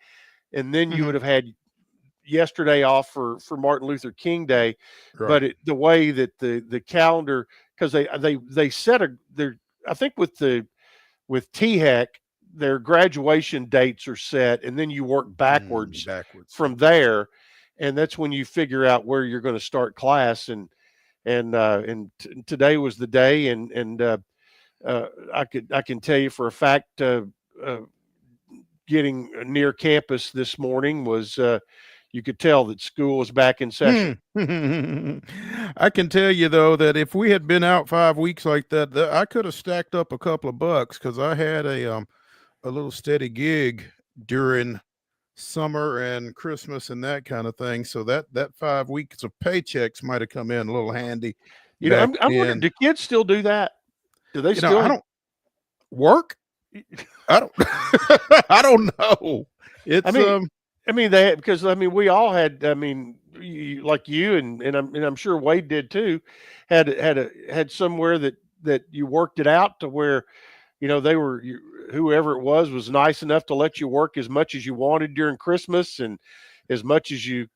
Speaker 16: and then you would have had yesterday off for Martin Luther King Day.
Speaker 1: Right.
Speaker 16: But the way that the calendar, because they set I think with THEC, their graduation dates are set, and then you work backwards from there, and that's when you figure out where you're going to start class. And today was the day, and I can tell you for a fact, getting near campus this morning was you could tell that school was back in session.
Speaker 1: I can tell you though that if we had been out 5 weeks like that, I could have stacked up a couple of bucks, because I had a little steady gig during summer and Christmas and that kind of thing. So that 5 weeks of paychecks might have come in a little handy.
Speaker 16: You know, I'm wondering, do kids still do that? Do they still?
Speaker 1: I don't work. I don't. I don't know. It's
Speaker 16: we all had. Like you and I'm sure Wade did too. Had somewhere that you worked it out to where, whoever it was nice enough to let you work as much as you wanted during Christmas and as much as you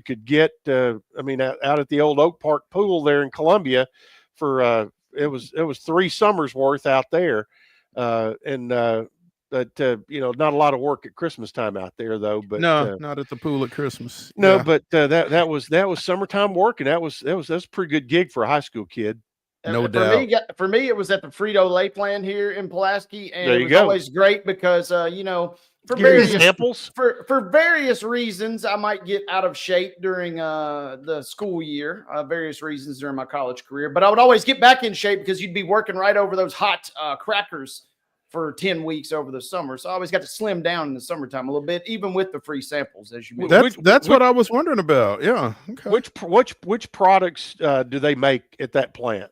Speaker 16: could get. Out at the old Oak Park pool there in Columbia for. It was 3 summers worth out there, but not a lot of work at Christmas time out there though. But
Speaker 1: no, not at the pool at Christmas.
Speaker 16: No, but that was summertime work, and that was a pretty good gig for a high school kid.
Speaker 1: No doubt.
Speaker 2: For me, it was at the Frito-Lay plant here in Pulaski, and
Speaker 16: there
Speaker 2: it was always great because for various reasons, I might get out of shape during the school year, various reasons during my college career. But I would always get back in shape because you'd be working right over those hot crackers for 10 weeks over the summer. So I always got to slim down in the summertime a little bit, even with the free samples, as you mentioned.
Speaker 1: That's what I was wondering about. Yeah. Okay.
Speaker 16: Which products do they make at that plant?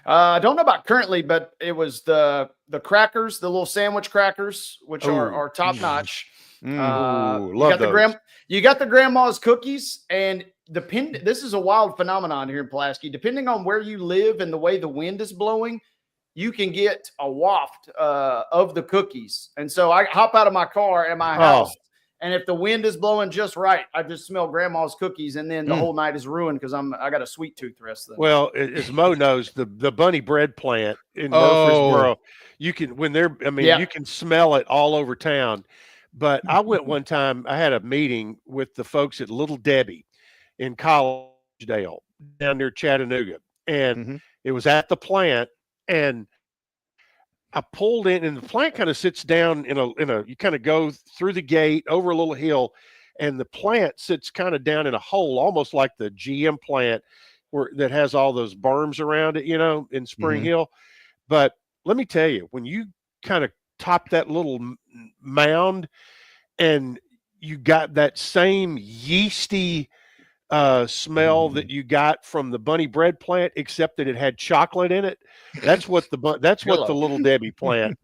Speaker 2: I don't know about currently, but it was the crackers, the little sandwich crackers, which are top notch.
Speaker 1: Ooh,
Speaker 2: You
Speaker 1: love
Speaker 2: got the
Speaker 1: those.
Speaker 2: you got the grandma's cookies, and this is a wild phenomenon here in Pulaski. Depending on where you live and the way the wind is blowing, you can get a waft of the cookies. And so I hop out of my car at my house, and if the wind is blowing just right, I just smell grandma's cookies, and then the whole night is ruined because I got a sweet tooth the rest of the night.
Speaker 16: Well, as Mo knows, the bunny bread plant in Murfreesboro, you can you can smell it all over town. But I went one time, I had a meeting with the folks at Little Debbie in Collegedale down near Chattanooga. And it was at the plant, and I pulled in, and the plant kind of sits down in a you kind of go through the gate over a little hill, and the plant sits kind of down in a hole, almost like the GM plant that has all those berms around it, in Spring Hill. But let me tell you, when you kind of top that little mound and you got that same yeasty smell that you got from the bunny bread plant, except that it had chocolate in it. That's what the Little Debbie plant,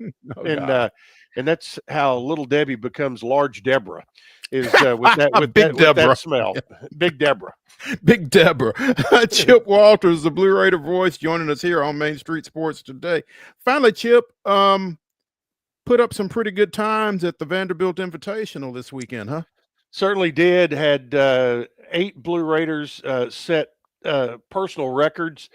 Speaker 16: and that's how Little Debbie becomes Large Deborah, is with that smell. Big Deborah.
Speaker 1: Big Deborah. Chip Walters, the Blue Raider voice, joining us here on Main Street Sports today. Finally, Chip, put up some pretty good times at the Vanderbilt Invitational this weekend, huh?
Speaker 16: Certainly did. Had 8 Blue Raiders set personal records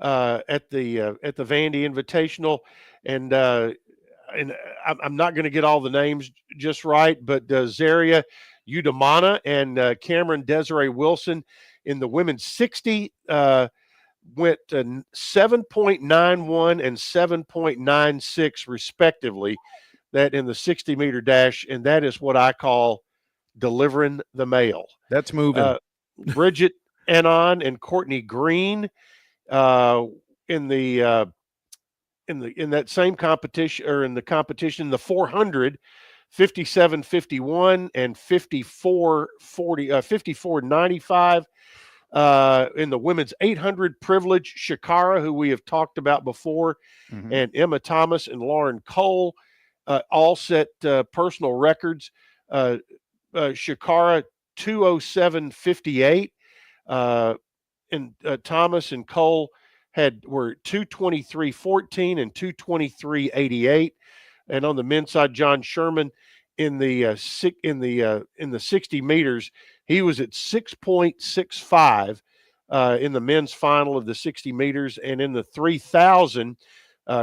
Speaker 16: at the Vandy Invitational, and I'm not going to get all the names just right, but Zaria Udamana and Cameron Desiree Wilson in the women's 60 went 7.91 and 7.96 respectively. That in the 60-meter dash, and that is what I call delivering the mail.
Speaker 1: That's moving.
Speaker 16: Bridget Enon and Courtney Green in that same competition, or in the competition, the 400, 57.51 and 54.95. In the women's 800, Privilege Shakara, who we have talked about before, and Emma Thomas and Lauren Cole all set personal records. Shakara 207.58, and Thomas and Cole were 223.14 and 223.88. And on the men's side, John Sherman in the 60 meters, he was at 6.65 in the men's final of the 60 meters, and in the 3,000,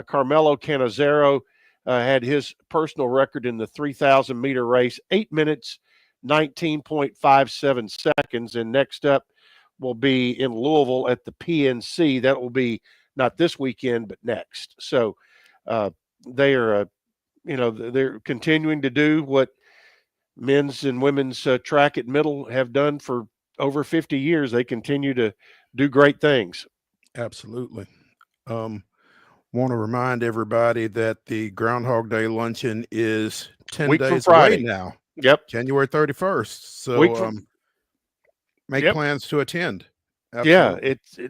Speaker 16: Carmelo Canizero had his personal record in the 3,000 meter race, 8 minutes, 19.57 seconds. And next up will be in Louisville at the PNC. That will be not this weekend, but next. So they are, they're continuing to do what men's and women's track at Middle have done for over 50 years. They continue to do great things.
Speaker 1: Absolutely. Want to remind everybody that the Groundhog Day luncheon is 10 days away now.
Speaker 16: Yep.
Speaker 1: January 31st. So make plans to attend. Absolutely.
Speaker 16: Yeah,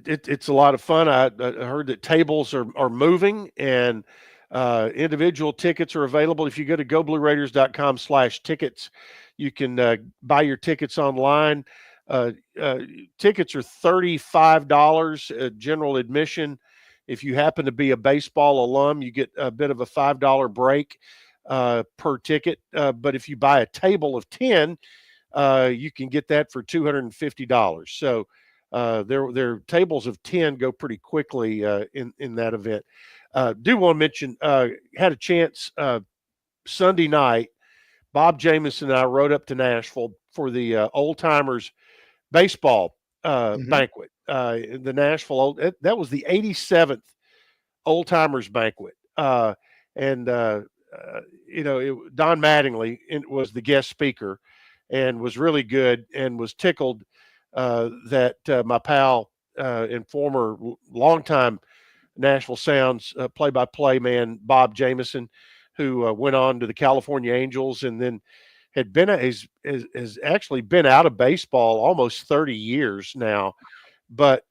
Speaker 16: it's a lot of fun. I heard that tables are moving, and individual tickets are available. If you go to goblueraiders.com/tickets, you can buy your tickets online. Tickets are $35 general admission. If you happen to be a baseball alum, you get a bit of a $5 break per ticket. But if you buy a table of 10, you can get that for $250. So their tables of 10 go pretty quickly in that event. Do want to mention, had a chance Sunday night, Bob Jameson and I rode up to Nashville for the Old Timers baseball banquet. The Nashville that was the 87th Old Timers banquet. Don Mattingly was the guest speaker and was really good, and was tickled that my pal and former longtime Nashville Sounds play-by-play man Bob Jameson, who went on to the California Angels and then has actually been out of baseball almost 30 years now, but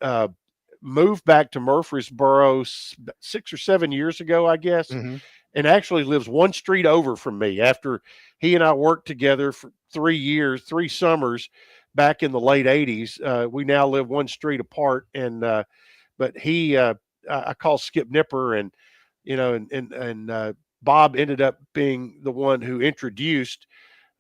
Speaker 16: moved back to Murfreesboro 6 or 7 years ago, I guess,
Speaker 1: Mm-hmm.
Speaker 16: and actually lives one street over from me. After he and I worked together for 3 years, 3 summers back in the late 80s, we now live one street apart. And but he, I call Skip Nipper, and Bob ended up being the one who introduced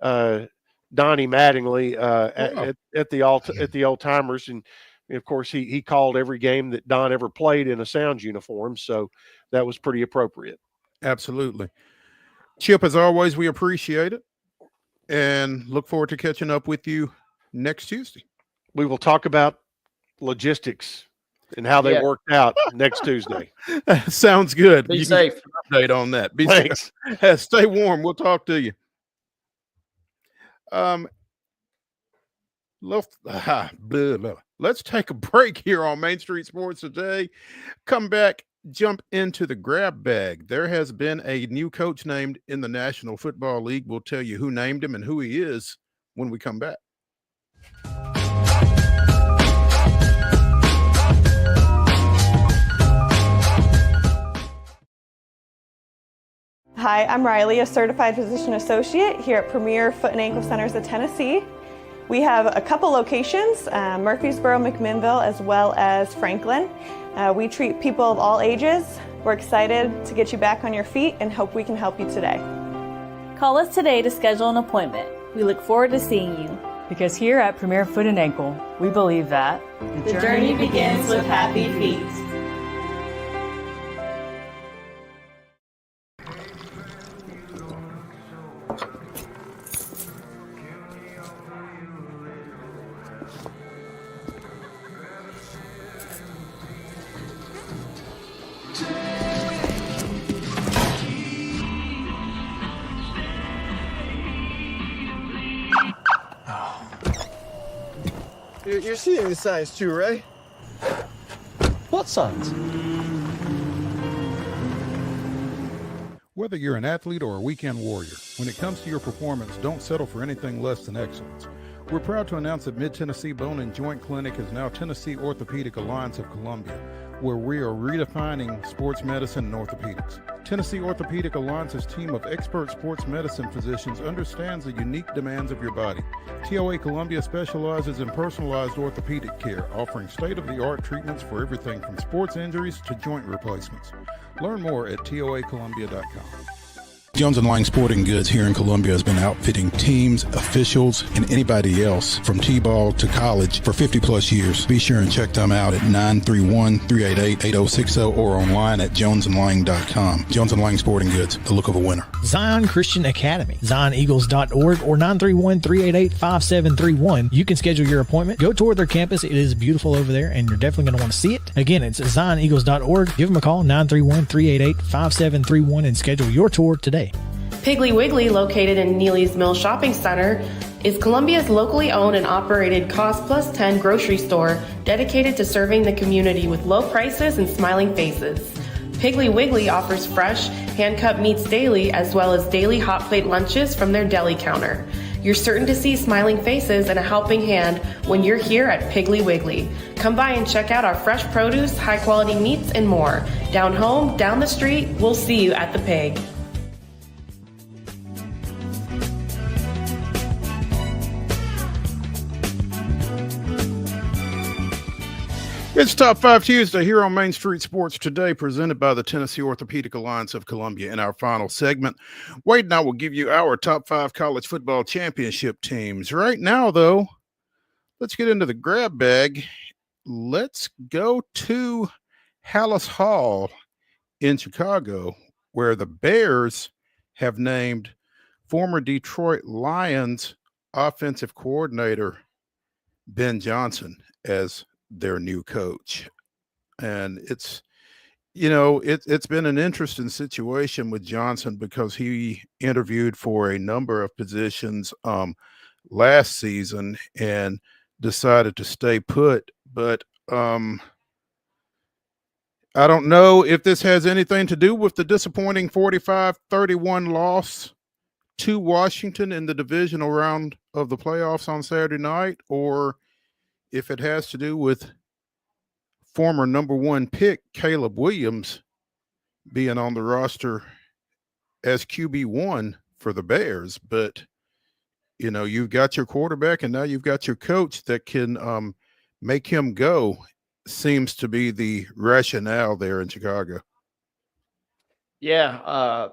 Speaker 16: Donnie Mattingly at the Old Timers, and of course he called every game that Don ever played in a Sounds uniform, so that was pretty appropriate.
Speaker 1: Absolutely. Chip, as always, we appreciate it and look forward to catching up with you next Tuesday.
Speaker 16: We will talk about logistics and how they worked out next Tuesday.
Speaker 1: Sounds good.
Speaker 2: Be safe.
Speaker 1: Update on that. Be
Speaker 16: Thanks.
Speaker 1: safe. Stay warm. We'll talk to you. Let's take a break here on Main Street Sports Today. Come back, jump into the grab bag. There has been a new coach named in the National Football League. We'll tell you who named him and who he is when we come back.
Speaker 17: Hi, I'm Riley, a certified physician associate here at Premier Foot and Ankle Centers of Tennessee. We have a couple locations, Murfreesboro, McMinnville, as well as Franklin. We treat people of all ages. We're excited to get you back on your feet and hope we can help you today.
Speaker 14: Call us today to schedule an appointment. We look forward to seeing you.
Speaker 13: Because here at Premier Foot and Ankle, we believe that
Speaker 14: the journey begins with happy feet.
Speaker 6: You're seeing the signs too, right?
Speaker 7: What signs?
Speaker 1: Whether you're an athlete or a weekend warrior, when it comes to your performance, don't settle for anything less than excellence. We're proud to announce that Mid-Tennessee Bone and Joint Clinic is now Tennessee Orthopedic Alliance of Columbia, where we are redefining sports medicine and orthopedics. Tennessee Orthopedic Alliance's team of expert sports medicine physicians understands the unique demands of your body. TOA Columbia specializes in personalized orthopedic care, offering state-of-the-art treatments for everything from sports injuries to joint replacements. Learn more at toacolumbia.com. Jones & Lang Sporting Goods here in Columbia has been outfitting teams, officials, and anybody else from T-ball to college for 50 plus years. Be sure and check them out at 931-388-8060 or online at jonesandlang.com. Jones & Lang Sporting Goods, the look of a winner.
Speaker 5: Zion Christian Academy, zioneagles.org or 931-388-5731. You can schedule your appointment. Go tour their campus. It is beautiful over there, and you're definitely going to want to see it. Again, it's zioneagles.org. Give them a call, 931-388-5731, and schedule your tour today.
Speaker 15: Piggly Wiggly, located in Neely's Mill Shopping Center, is Columbia's locally owned and operated Cost Plus 10 grocery store dedicated to serving the community with low prices and smiling faces. Piggly Wiggly offers fresh, hand-cut meats daily, as well as daily hot plate lunches from their deli counter. You're certain to see smiling faces and a helping hand when you're here at Piggly Wiggly. Come by and check out our fresh produce, high-quality meats, and more. Down home, down the street, we'll see you at the Pig.
Speaker 1: It's Top 5 Tuesday here on Main Street Sports Today, presented by the Tennessee Orthopedic Alliance of Columbia. In our final segment, Wade and I will give you our top 5 college football championship teams. Right now, though, let's get into the grab bag. Let's go to Hallis Hall in Chicago, where the Bears have named former Detroit Lions offensive coordinator Ben Johnson as their new coach. And it's been an interesting situation with Johnson because he interviewed for a number of positions last season and decided to stay put. But I don't know if this has anything to do with the disappointing 45-31 loss to Washington in the divisional round of the playoffs on Saturday night, or if it has to do with former number 1 pick Caleb Williams being on the roster as QB1 for the Bears, but you've got your quarterback and now you've got your coach that can make him go. Seems to be the rationale there in Chicago.
Speaker 2: Yeah,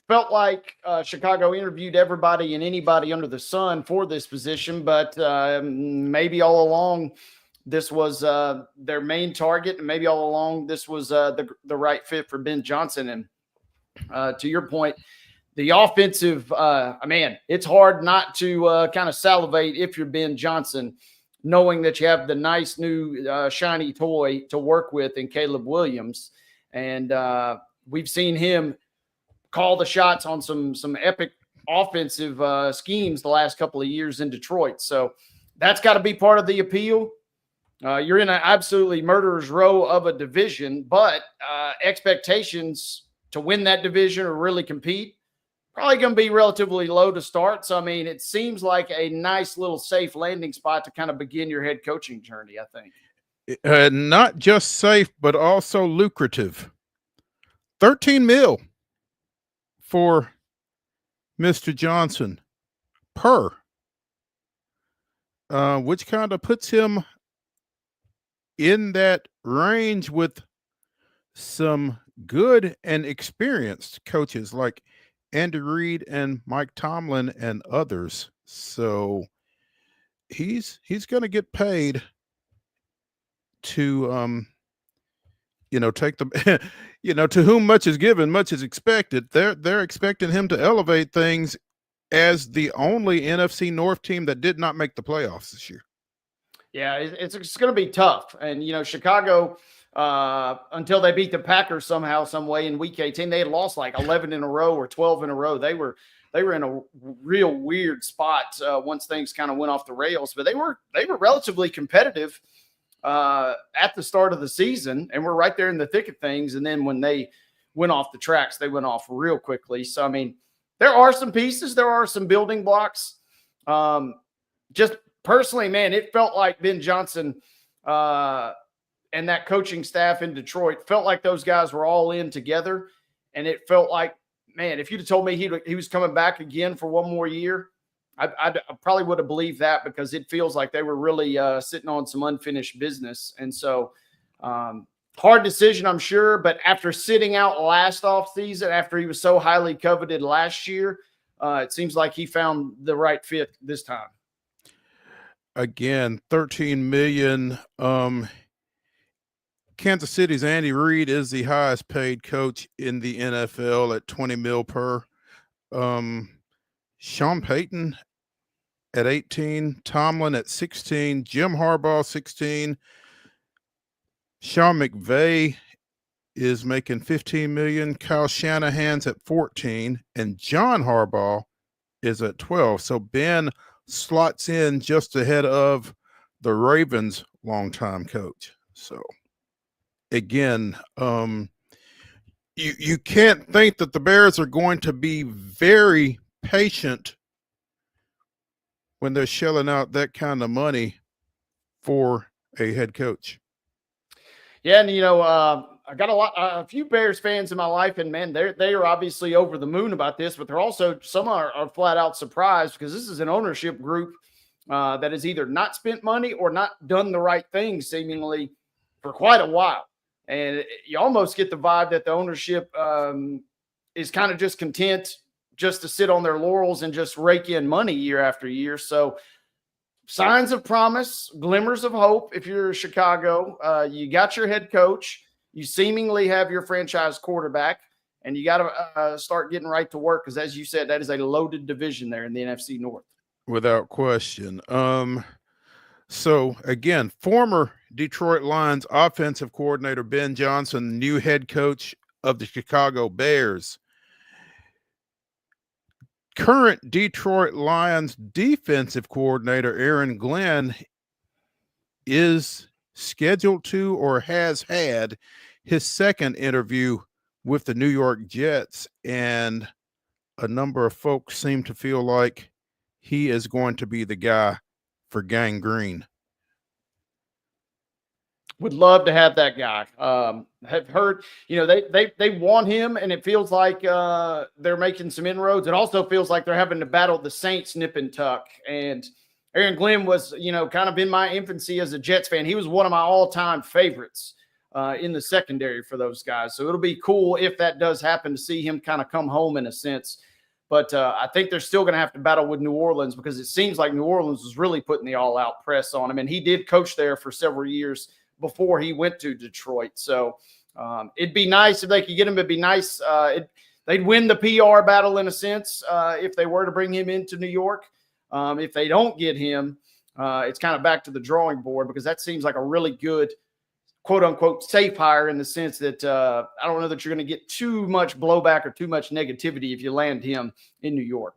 Speaker 2: felt like Chicago interviewed everybody and anybody under the sun for this position, but maybe all along this was their main target, and maybe all along this was the right fit for Ben Johnson. And to your point, the offensive, man, it's hard not to kind of salivate if you're Ben Johnson, knowing that you have the nice new shiny toy to work with in Caleb Williams. And we've seen him call the shots on some epic offensive schemes the last couple of years in Detroit. So that's got to be part of the appeal. You're in an absolutely murderer's row of a division, but expectations to win that division or really compete probably going to be relatively low to start. So, I mean, it seems like a nice little safe landing spot to kind of begin your head coaching journey, I think.
Speaker 1: Not just safe, but also lucrative. $13 million for Mr. Johnson per, which kind of puts him in that range with some good and experienced coaches like Andy Reid and Mike Tomlin and others. So he's going to get paid to take the to whom much is given, much is expected. They're expecting him to elevate things as the only NFC North team that did not make the playoffs this year.
Speaker 2: Yeah, it's going to be tough. And, Chicago, until they beat the Packers somehow, some way in Week 18, they had lost like 11 in a row or 12 in a row. They were in a real weird spot once things kind of went off the rails. But they were relatively competitive at the start of the season, and we're right there in the thick of things. And then when they went off the tracks, they went off real quickly. So, I mean, there are some pieces, there are some building blocks. Just personally, man, it felt like Ben Johnson and that coaching staff in Detroit felt like those guys were all in together. And it felt like, man, if you'd have told me he was coming back again for one more year, I probably would have believed that, because it feels like they were really sitting on some unfinished business. And so hard decision, I'm sure. But after sitting out last offseason, after he was so highly coveted last year, it seems like he found the right fit this time.
Speaker 1: Again, $13 million. Kansas City's Andy Reid is the highest paid coach in the NFL at $20 million per. Sean Payton at 18, Tomlin at 16, Jim Harbaugh 16. Sean McVay is making $15 million. Kyle Shanahan's at 14, and John Harbaugh is at 12. So Ben slots in just ahead of the Ravens' longtime coach. So again, you can't think that the Bears are going to be very patient when they're shelling out that kind of money for a head coach.
Speaker 2: Yeah, and I got a few Bears fans in my life, and man, they are obviously over the moon about this, but they're also, some are flat out surprised, because this is an ownership group that has either not spent money or not done the right thing seemingly for quite a while. And you almost get the vibe that the ownership is kind of just content just to sit on their laurels and just rake in money year after year. So signs of promise, glimmers of hope. If you're Chicago, you got your head coach, you seemingly have your franchise quarterback, and you got to start getting right to work, because as you said, that is a loaded division there in the NFC North.
Speaker 1: Without question. So again, former Detroit Lions offensive coordinator Ben Johnson, new head coach of the Chicago Bears. Current Detroit Lions defensive coordinator Aaron Glenn is scheduled to, or has had, his second interview with the New York Jets, and a number of folks seem to feel like he is going to be the guy for Gang Green.
Speaker 2: Would love to have that guy. Have heard, they want him, and it feels like they're making some inroads. It also feels like they're having to battle the Saints nip and tuck. And Aaron Glenn was, kind of in my infancy as a Jets fan. He was one of my all-time favorites in the secondary for those guys. So it'll be cool if that does happen to see him kind of come home in a sense. But I think they're still going to have to battle with New Orleans, because it seems like New Orleans was really putting the all-out press on him. And he did coach there for several years before he went to Detroit. So it'd be nice if they could get him. It'd be nice. They'd win the PR battle in a sense if they were to bring him into New York. If they don't get him, it's kind of back to the drawing board, because that seems like a really good, quote unquote, safe hire, in the sense that I don't know that you're going to get too much blowback or too much negativity if you land him in New York.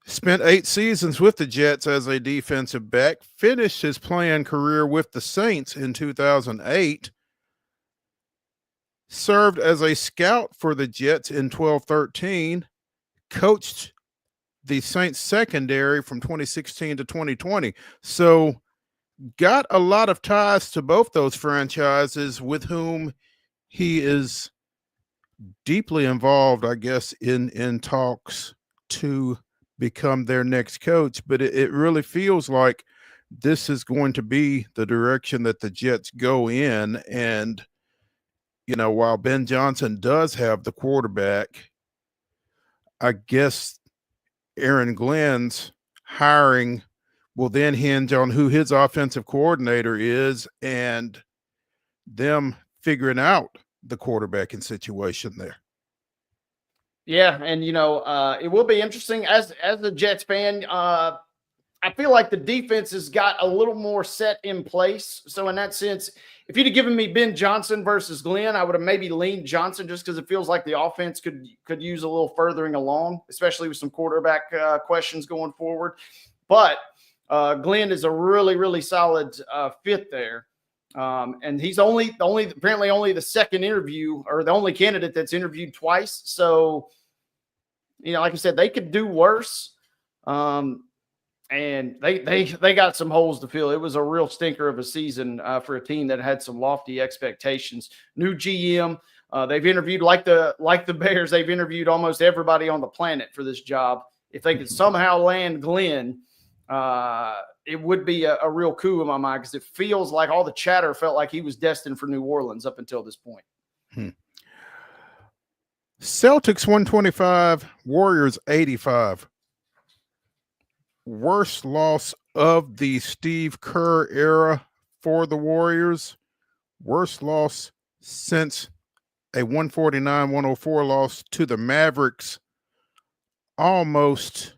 Speaker 1: Spent 8 seasons with the Jets as a defensive back, finished his playing career with the Saints in 2008, served as a scout for the Jets in 12-13, coached the Saints secondary from 2016 to 2020. So got a lot of ties to both those franchises, with whom he is deeply involved, I guess, in talks to become their next coach. But it really feels like this is going to be the direction that the Jets go in. And, while Ben Johnson does have the quarterback, I guess Aaron Glenn's hiring will then hinge on who his offensive coordinator is and them figuring out the quarterbacking situation there.
Speaker 2: Yeah, and it will be interesting as a Jets fan. I feel like the defense has got a little more set in place. So in that sense, if you'd have given me Ben Johnson versus Glenn, I would have maybe leaned Johnson, just because it feels like the offense could use a little furthering along, especially with some quarterback questions going forward. But Glenn is a really, really solid fit there. And he's apparently only the second interview, or the only candidate that's interviewed twice. So, like I said, they could do worse. And they got some holes to fill. It was a real stinker of a season for a team that had some lofty expectations. New GM. They've interviewed, like the Bears, they've interviewed almost everybody on the planet for this job. If they could somehow land Glenn, it would be a real coup in my mind, because it feels like all the chatter felt like he was destined for New Orleans up until this point.
Speaker 1: Celtics 125, Warriors 85. Worst loss of the Steve Kerr era for the Warriors. Worst loss since a 149-104 loss to the Mavericks almost,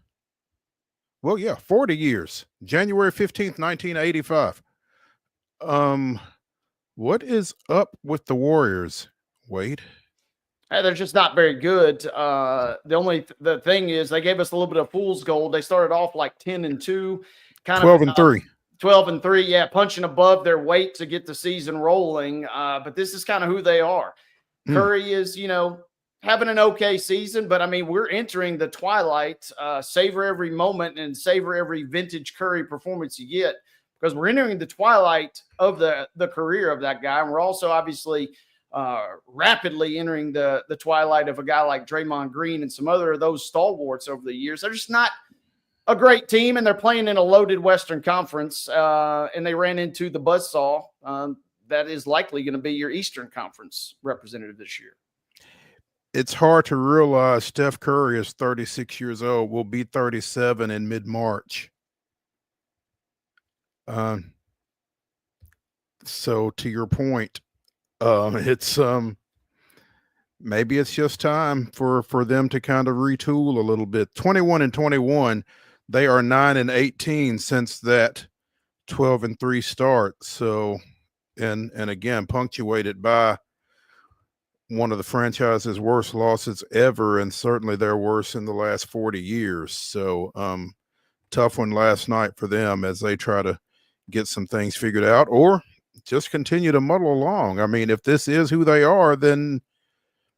Speaker 1: 40 years. January 15th, 1985. What is up with the Warriors, Wade?
Speaker 2: Hey, they're just not very good. The thing is, they gave us a little bit of fool's gold. They started off like 10-2,
Speaker 1: 12-3.
Speaker 2: 12-3, yeah, punching above their weight to get the season rolling. But this is kind of who they are. Curry is, having an okay season, but I mean, we're entering the twilight. Savor every moment and savor every vintage Curry performance you get, because we're entering the twilight of the career of that guy. And we're also obviously rapidly entering the twilight of a guy like Draymond Green and some other of those stalwarts over the years. They're just not a great team, and they're playing in a loaded Western Conference, and they ran into the buzzsaw that is likely going to be your Eastern Conference representative this year.
Speaker 1: It's hard to realize Steph Curry is 36 years old, will be 37 in mid-March. So to your point, it's maybe it's just time for them to kind of retool a little bit. 21-21, they are 9-18 since that 12-3 start. So, and again, punctuated by one of the franchise's worst losses ever, and certainly their worst in the last 40 years. So, tough one last night for them as they try to get some things figured out, or just continue to muddle along. I mean, if this is who they are, then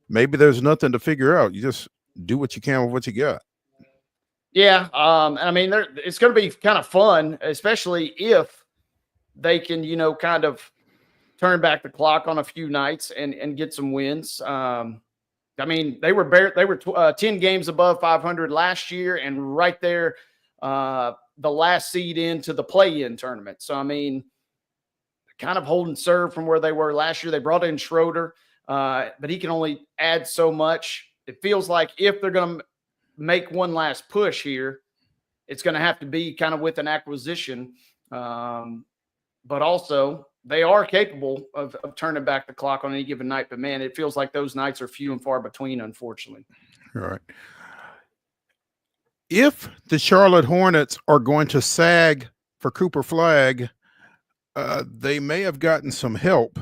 Speaker 1: maybe there's nothing to figure out. You just do what you can with what you got.
Speaker 2: Yeah. I mean, it's going to be kind of fun, especially if they can, kind of turn back the clock on a few nights and get some wins. I mean, they were 10 games above 500 last year, and right there, the last seed into the play-in tournament. So, I mean, kind of holding serve from where they were last year. They brought in Schroeder, but he can only add so much. It feels like if they're going to make one last push here, it's going to have to be kind of with an acquisition. But also, they are capable of turning back the clock on any given night. But, man, it feels like those nights are few and far between, unfortunately.
Speaker 1: All right. If the Charlotte Hornets are going to sag for Cooper Flagg, they may have gotten some help.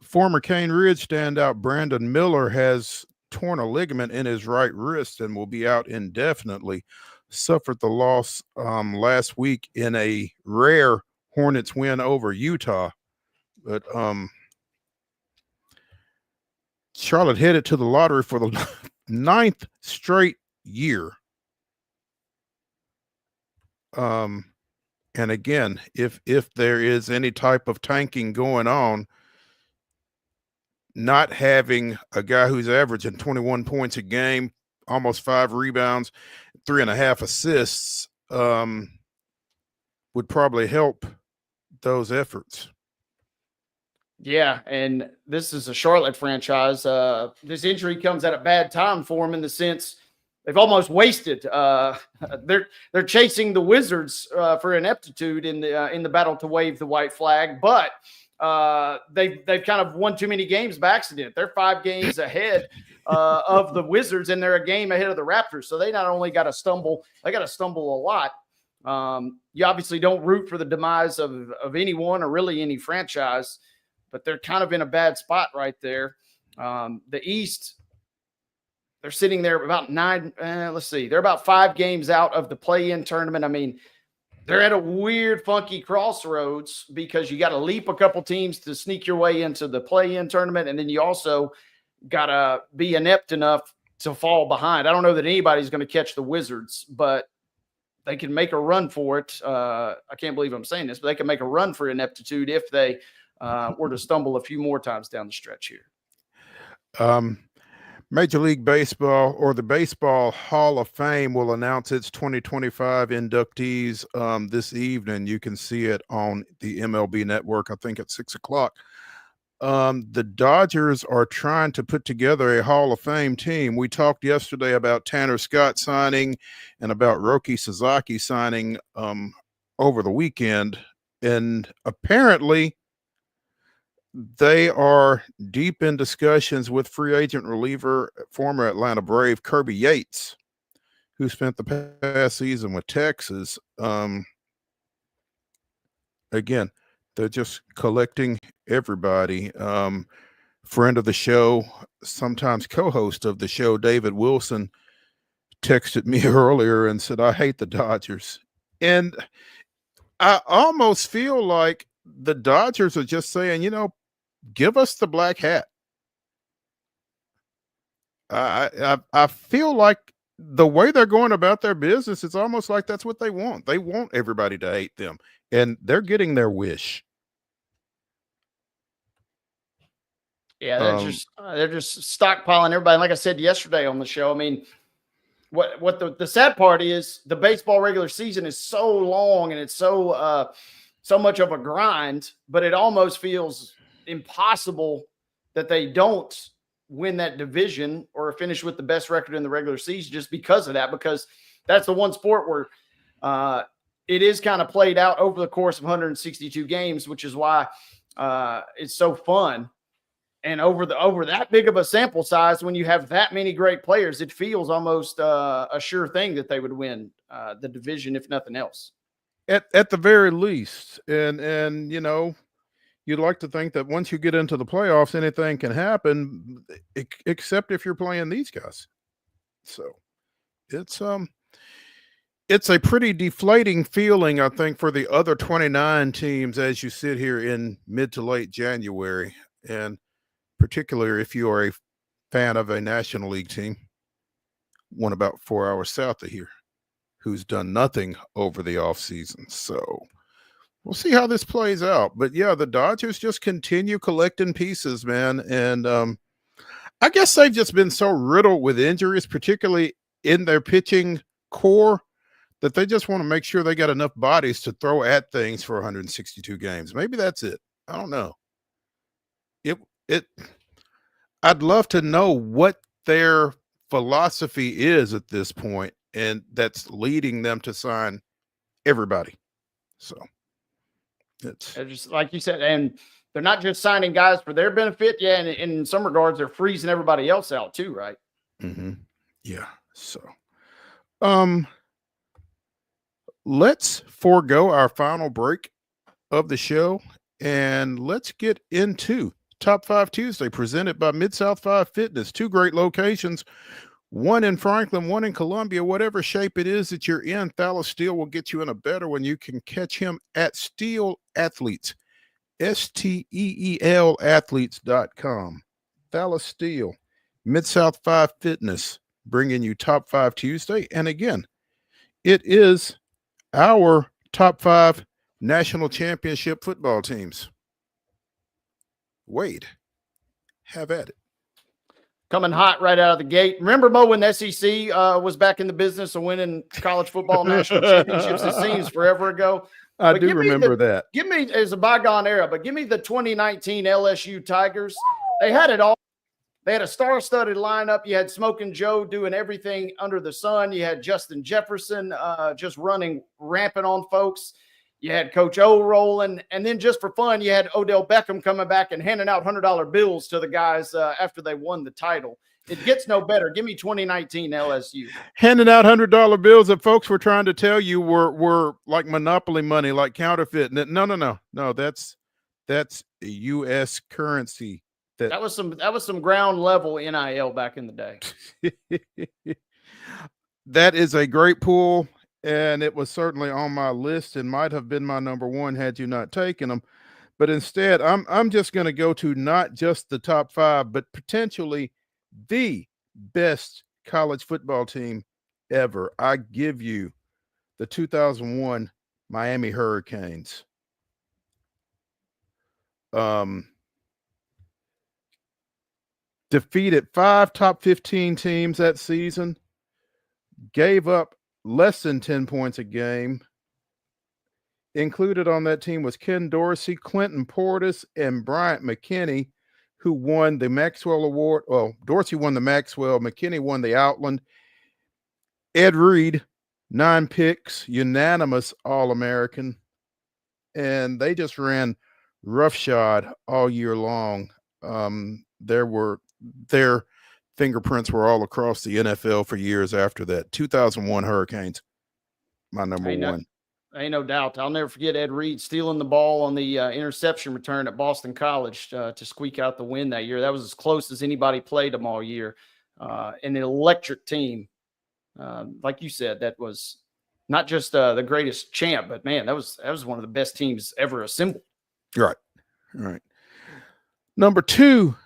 Speaker 1: Former Cane Ridge standout Brandon Miller has torn a ligament in his right wrist and will be out indefinitely. Suffered the loss last week in a rare Hornets win over Utah. But Charlotte headed to the lottery for the 9th straight year. And again, if there is any type of tanking going on, not having a guy who's averaging 21 points a game, almost 5 rebounds, 3.5 assists, would probably help those efforts.
Speaker 2: Yeah, and this is a Charlotte franchise. This injury comes at a bad time for them in the sense they've almost wasted. They're chasing the Wizards for ineptitude in the battle to wave the white flag, but they've kind of won too many games by accident. They're 5 games ahead of the Wizards, and they're a game ahead of the Raptors. So they not only got to stumble, they got to stumble a lot. You obviously don't root for the demise of anyone or really any franchise, but they're kind of in a bad spot right there. The East, they're sitting there about 9. They're about 5 games out of the play-in tournament. I mean, they're at a weird, funky crossroads because you got to leap a couple teams to sneak your way into the play-in tournament, and then you also got to be inept enough to fall behind. I don't know that anybody's going to catch the Wizards, but they can make a run for it. I can't believe I'm saying this, but they can make a run for ineptitude if they were to stumble a few more times down the stretch here.
Speaker 1: Major League Baseball, or the Baseball Hall of Fame, will announce its 2025 inductees this evening. You can see it on the MLB Network, I think at 6 o'clock. The Dodgers are trying to put together a Hall of Fame team. We talked yesterday about Tanner Scott signing and about Roki Sasaki signing over the weekend. And apparently they are deep in discussions with free agent reliever, former Atlanta Brave Kirby Yates, who spent the past season with Texas. Again, they're just collecting everybody. Friend of the show, sometimes co-host of the show, David Wilson, texted me earlier and said, I hate the Dodgers. And I almost feel like the Dodgers are just saying, give us the black hat. I feel like the way they're going about their business, it's almost like that's what they want. They want everybody to hate them, and they're getting their wish.
Speaker 2: Yeah, they're just stockpiling everybody. Like I said yesterday on the show, I mean, what the sad part is, the baseball regular season is so long and it's so much of a grind, but it almost feels impossible that they don't win that division or finish with the best record in the regular season just because of that, because that's the one sport where it is kind of played out over the course of 162 games, which is why it's so fun. And over that big of a sample size, when you have that many great players, it feels almost a sure thing that they would win the division, if nothing else.
Speaker 1: At the very least. And you'd like to think that once you get into the playoffs, anything can happen, except if you're playing these guys. So it's a pretty deflating feeling, I think, for the other 29 teams as you sit here in mid to late January. And particularly if you are a fan of a National League team, one about 4 hours south of here, who's done nothing over the offseason. So we'll see how this plays out. But yeah, the Dodgers just continue collecting pieces, man. And I guess they've just been so riddled with injuries, particularly in their pitching core, that they just want to make sure they got enough bodies to throw at things for 162 games. Maybe that's it. I don't know. I'd love to know what their philosophy is at this point, and that's leading them to sign everybody. So it's
Speaker 2: just like you said, and they're not just signing guys for their benefit. Yeah, and in some regards, they're freezing everybody else out too, right?
Speaker 1: Mm-hmm. Yeah. So, let's forego our final break of the show and let's get into Top 5 Tuesday, presented by MidSouth 5 Fitness. 2 great locations, one in Franklin, one in Columbia. Whatever shape it is that you're in, Thalys Steel will get you in a better one. You can catch him at Steel Athletes, STEEL athletes.com. Thalys Steel, MidSouth 5 Fitness, bringing you Top 5 Tuesday. And again, it is our Top 5 national championship football teams. Wade, have at it.
Speaker 2: Coming hot right out of the gate. Remember, Mo, when the SEC was back in the business of winning college football national championships? It seems forever ago.
Speaker 1: I do remember that.
Speaker 2: Give me, it's a bygone era, but give me the 2019 LSU Tigers. They had it all. They had a star-studded lineup. You had Smoking Joe doing everything under the sun. You had Justin Jefferson just running rampant on folks. You had Coach O rolling. And then just for fun, you had Odell Beckham coming back and handing out $100 bills to the guys after they won the title. It gets no better. Give me 2019 LSU.
Speaker 1: Handing out $100 bills that folks were trying to tell you were like monopoly money, like counterfeit. No, that's U.S. currency.
Speaker 2: That was some ground level NIL back in the day.
Speaker 1: That is a great pool, and it was certainly on my list and might have been my number one had you not taken them. But instead, I'm just going to go to not just the top 5, but potentially the best college football team ever. I give you the 2001 Miami Hurricanes. Defeated 5 top 15 teams that season, gave up less than 10 points a game. Included on that team was Ken Dorsey, Clinton Portis, and Bryant McKinney, who won the Maxwell Award. Well, Dorsey won the Maxwell, McKinney won the Outland. Ed Reed, 9 picks, unanimous All-American. And they just ran roughshod all year long. Their fingerprints were all across the NFL for years after that. 2001 Hurricanes, my number one.
Speaker 2: Ain't no doubt. I'll never forget Ed Reed stealing the ball on the interception return at Boston College to squeak out the win that year. That was as close as anybody played them all year. An electric team. Like you said, that was not just the greatest champ, but man, that was one of the best teams ever assembled.
Speaker 1: Right. Number 2,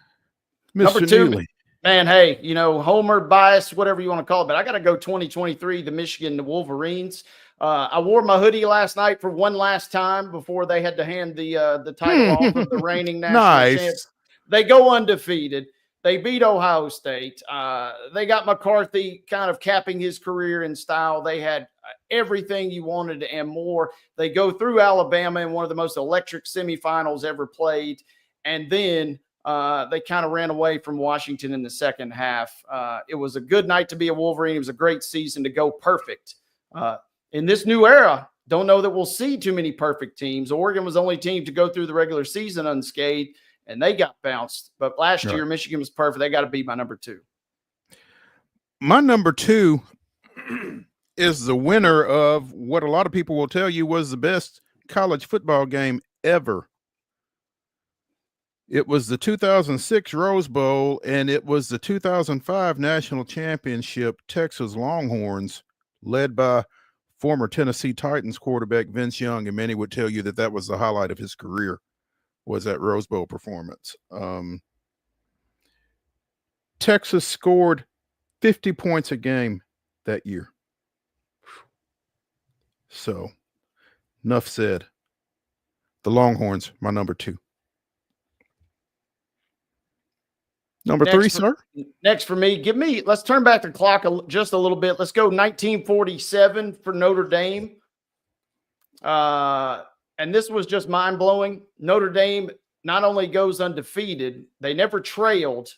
Speaker 1: Mr. Neely.
Speaker 2: Man, hey, Homer bias, whatever you want to call it, but I got to go 2023, the Michigan Wolverines. I wore my hoodie last night for one last time before they had to hand the title off of the reigning national champs. They go undefeated. They beat Ohio State. They got McCarthy kind of capping his career in style. They had everything you wanted and more. They go through Alabama in one of the most electric semifinals ever played. And then they kind of ran away from Washington in the second half. It was a good night to be a Wolverine. It was a great season to go perfect. In this new era, don't know that we'll see too many perfect teams. Oregon was the only team to go through the regular season unscathed, and they got bounced. But last year, Michigan was perfect. They got to be my number 2.
Speaker 1: My number 2 is the winner of what a lot of people will tell you was the best college football game ever. It was the 2006 Rose Bowl, and it was the 2005 National Championship Texas Longhorns, led by former Tennessee Titans quarterback Vince Young, and many would tell you that was the highlight of his career, was that Rose Bowl performance. Texas scored 50 points a game that year. So, enough said. The Longhorns, my number 2. Number
Speaker 2: Next
Speaker 1: 3,
Speaker 2: for-
Speaker 1: sir.
Speaker 2: Next for me, let's turn back the clock just a little bit. Let's go 1947 for Notre Dame. And this was just mind blowing. Notre Dame not only goes undefeated, they never trailed,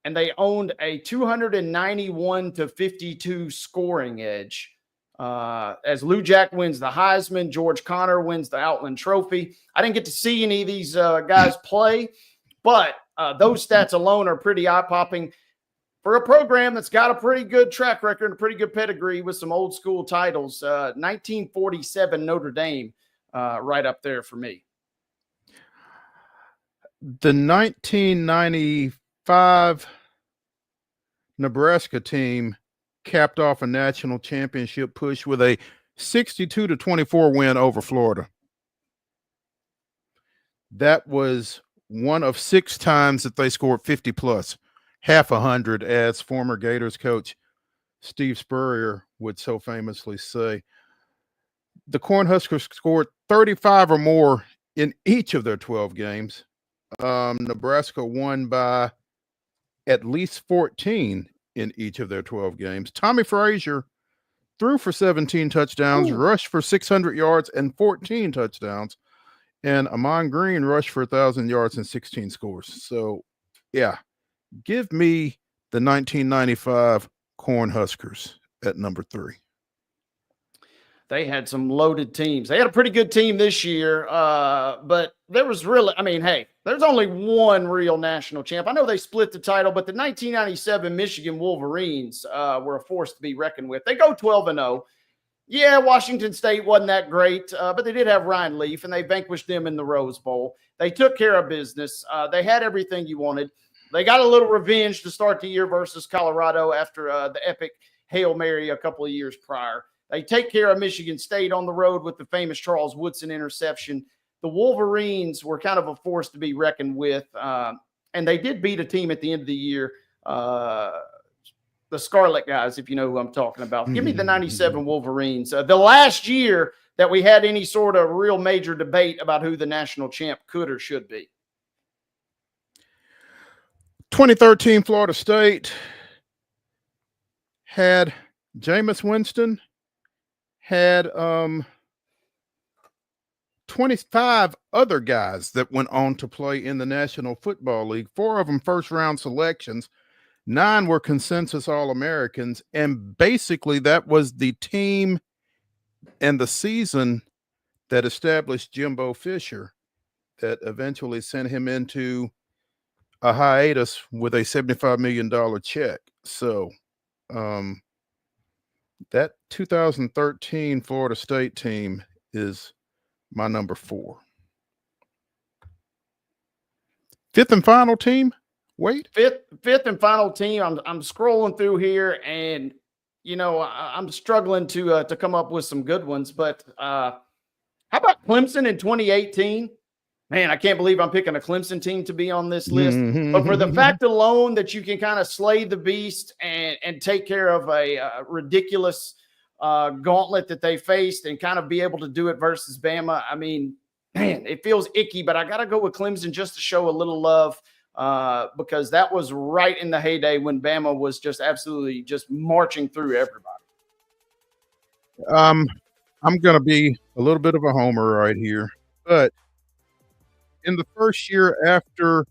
Speaker 2: and they owned a 291-52 scoring edge. As Lou Jack wins the Heisman, George Connor wins the Outland Trophy. I didn't get to see any of these guys play, but those stats alone are pretty eye-popping for a program that's got a pretty good track record and a pretty good pedigree with some old school titles. 1947 Notre Dame, right up there for me.
Speaker 1: The 1995 Nebraska team capped off a national championship push with a 62-24 win over Florida. That was one of 6 times that they scored 50 plus, half 100, as former Gators coach Steve Spurrier would so famously say. The Cornhuskers scored 35 or more in each of their 12 games. Nebraska won by at least 14 in each of their 12 games. Tommy Frazier threw for 17 touchdowns, rushed for 600 yards and 14 touchdowns. And Amon Green rushed for 1,000 yards and 16 scores. So, yeah, give me the 1995 Cornhuskers at number 3.
Speaker 2: They had some loaded teams. They had a pretty good team this year, but there was really, hey, there's only one real national champ. I know they split the title, but the 1997 Michigan Wolverines were a force to be reckoned with. They go 12-0. Yeah, Washington State wasn't that great, but they did have Ryan Leaf, and they vanquished them in the Rose Bowl. They took care of business. They had everything you wanted. They got a little revenge to start the year versus Colorado after the epic Hail Mary a couple of years prior. They take care of Michigan State on the road with the famous Charles Woodson interception. The Wolverines were kind of a force to be reckoned with, and they did beat a team at the end of the year, the Scarlet guys, if you know who I'm talking about. Give me the 97 Wolverines. The last year that we had any sort of real major debate about who the national champ could or should be.
Speaker 1: 2013 Florida State had Jameis Winston, had 25 other guys that went on to play in the National Football League. 4 of them first-round selections. 9 were consensus All-Americans. And basically that was the team and the season that established Jimbo Fisher, that eventually sent him into a hiatus with a $75 million check. So that 2013 Florida State team is my number 4. 5th and final team. Wait.
Speaker 2: Fifth and final team. I'm scrolling through here, and I'm struggling to come up with some good ones. But how about Clemson in 2018? Man, I can't believe I'm picking a Clemson team to be on this list. But for the fact alone that you can kind of slay the beast and take care of a ridiculous gauntlet that they faced and kind of be able to do it versus Bama, man, it feels icky. But I got to go with Clemson just to show a little love, because that was right in the heyday when Bama was just absolutely just marching through everybody.
Speaker 1: I'm going to be a little bit of a homer right here, but in the first year after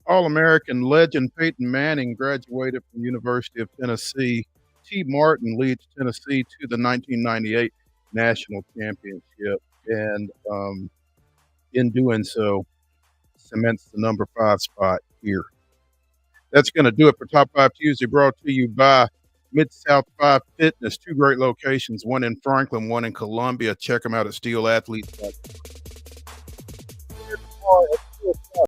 Speaker 1: All-American legend Peyton Manning graduated from the University of Tennessee, T. Martin leads Tennessee to the 1998 National Championship, and in doing so, cements the number 5 spot here. That's going to do it for Top 5 Tuesday, brought to you by MIDSOUTH 5 Fitness. 2 great locations, one in Franklin, one in Columbia. Check them out at steelathletes.com.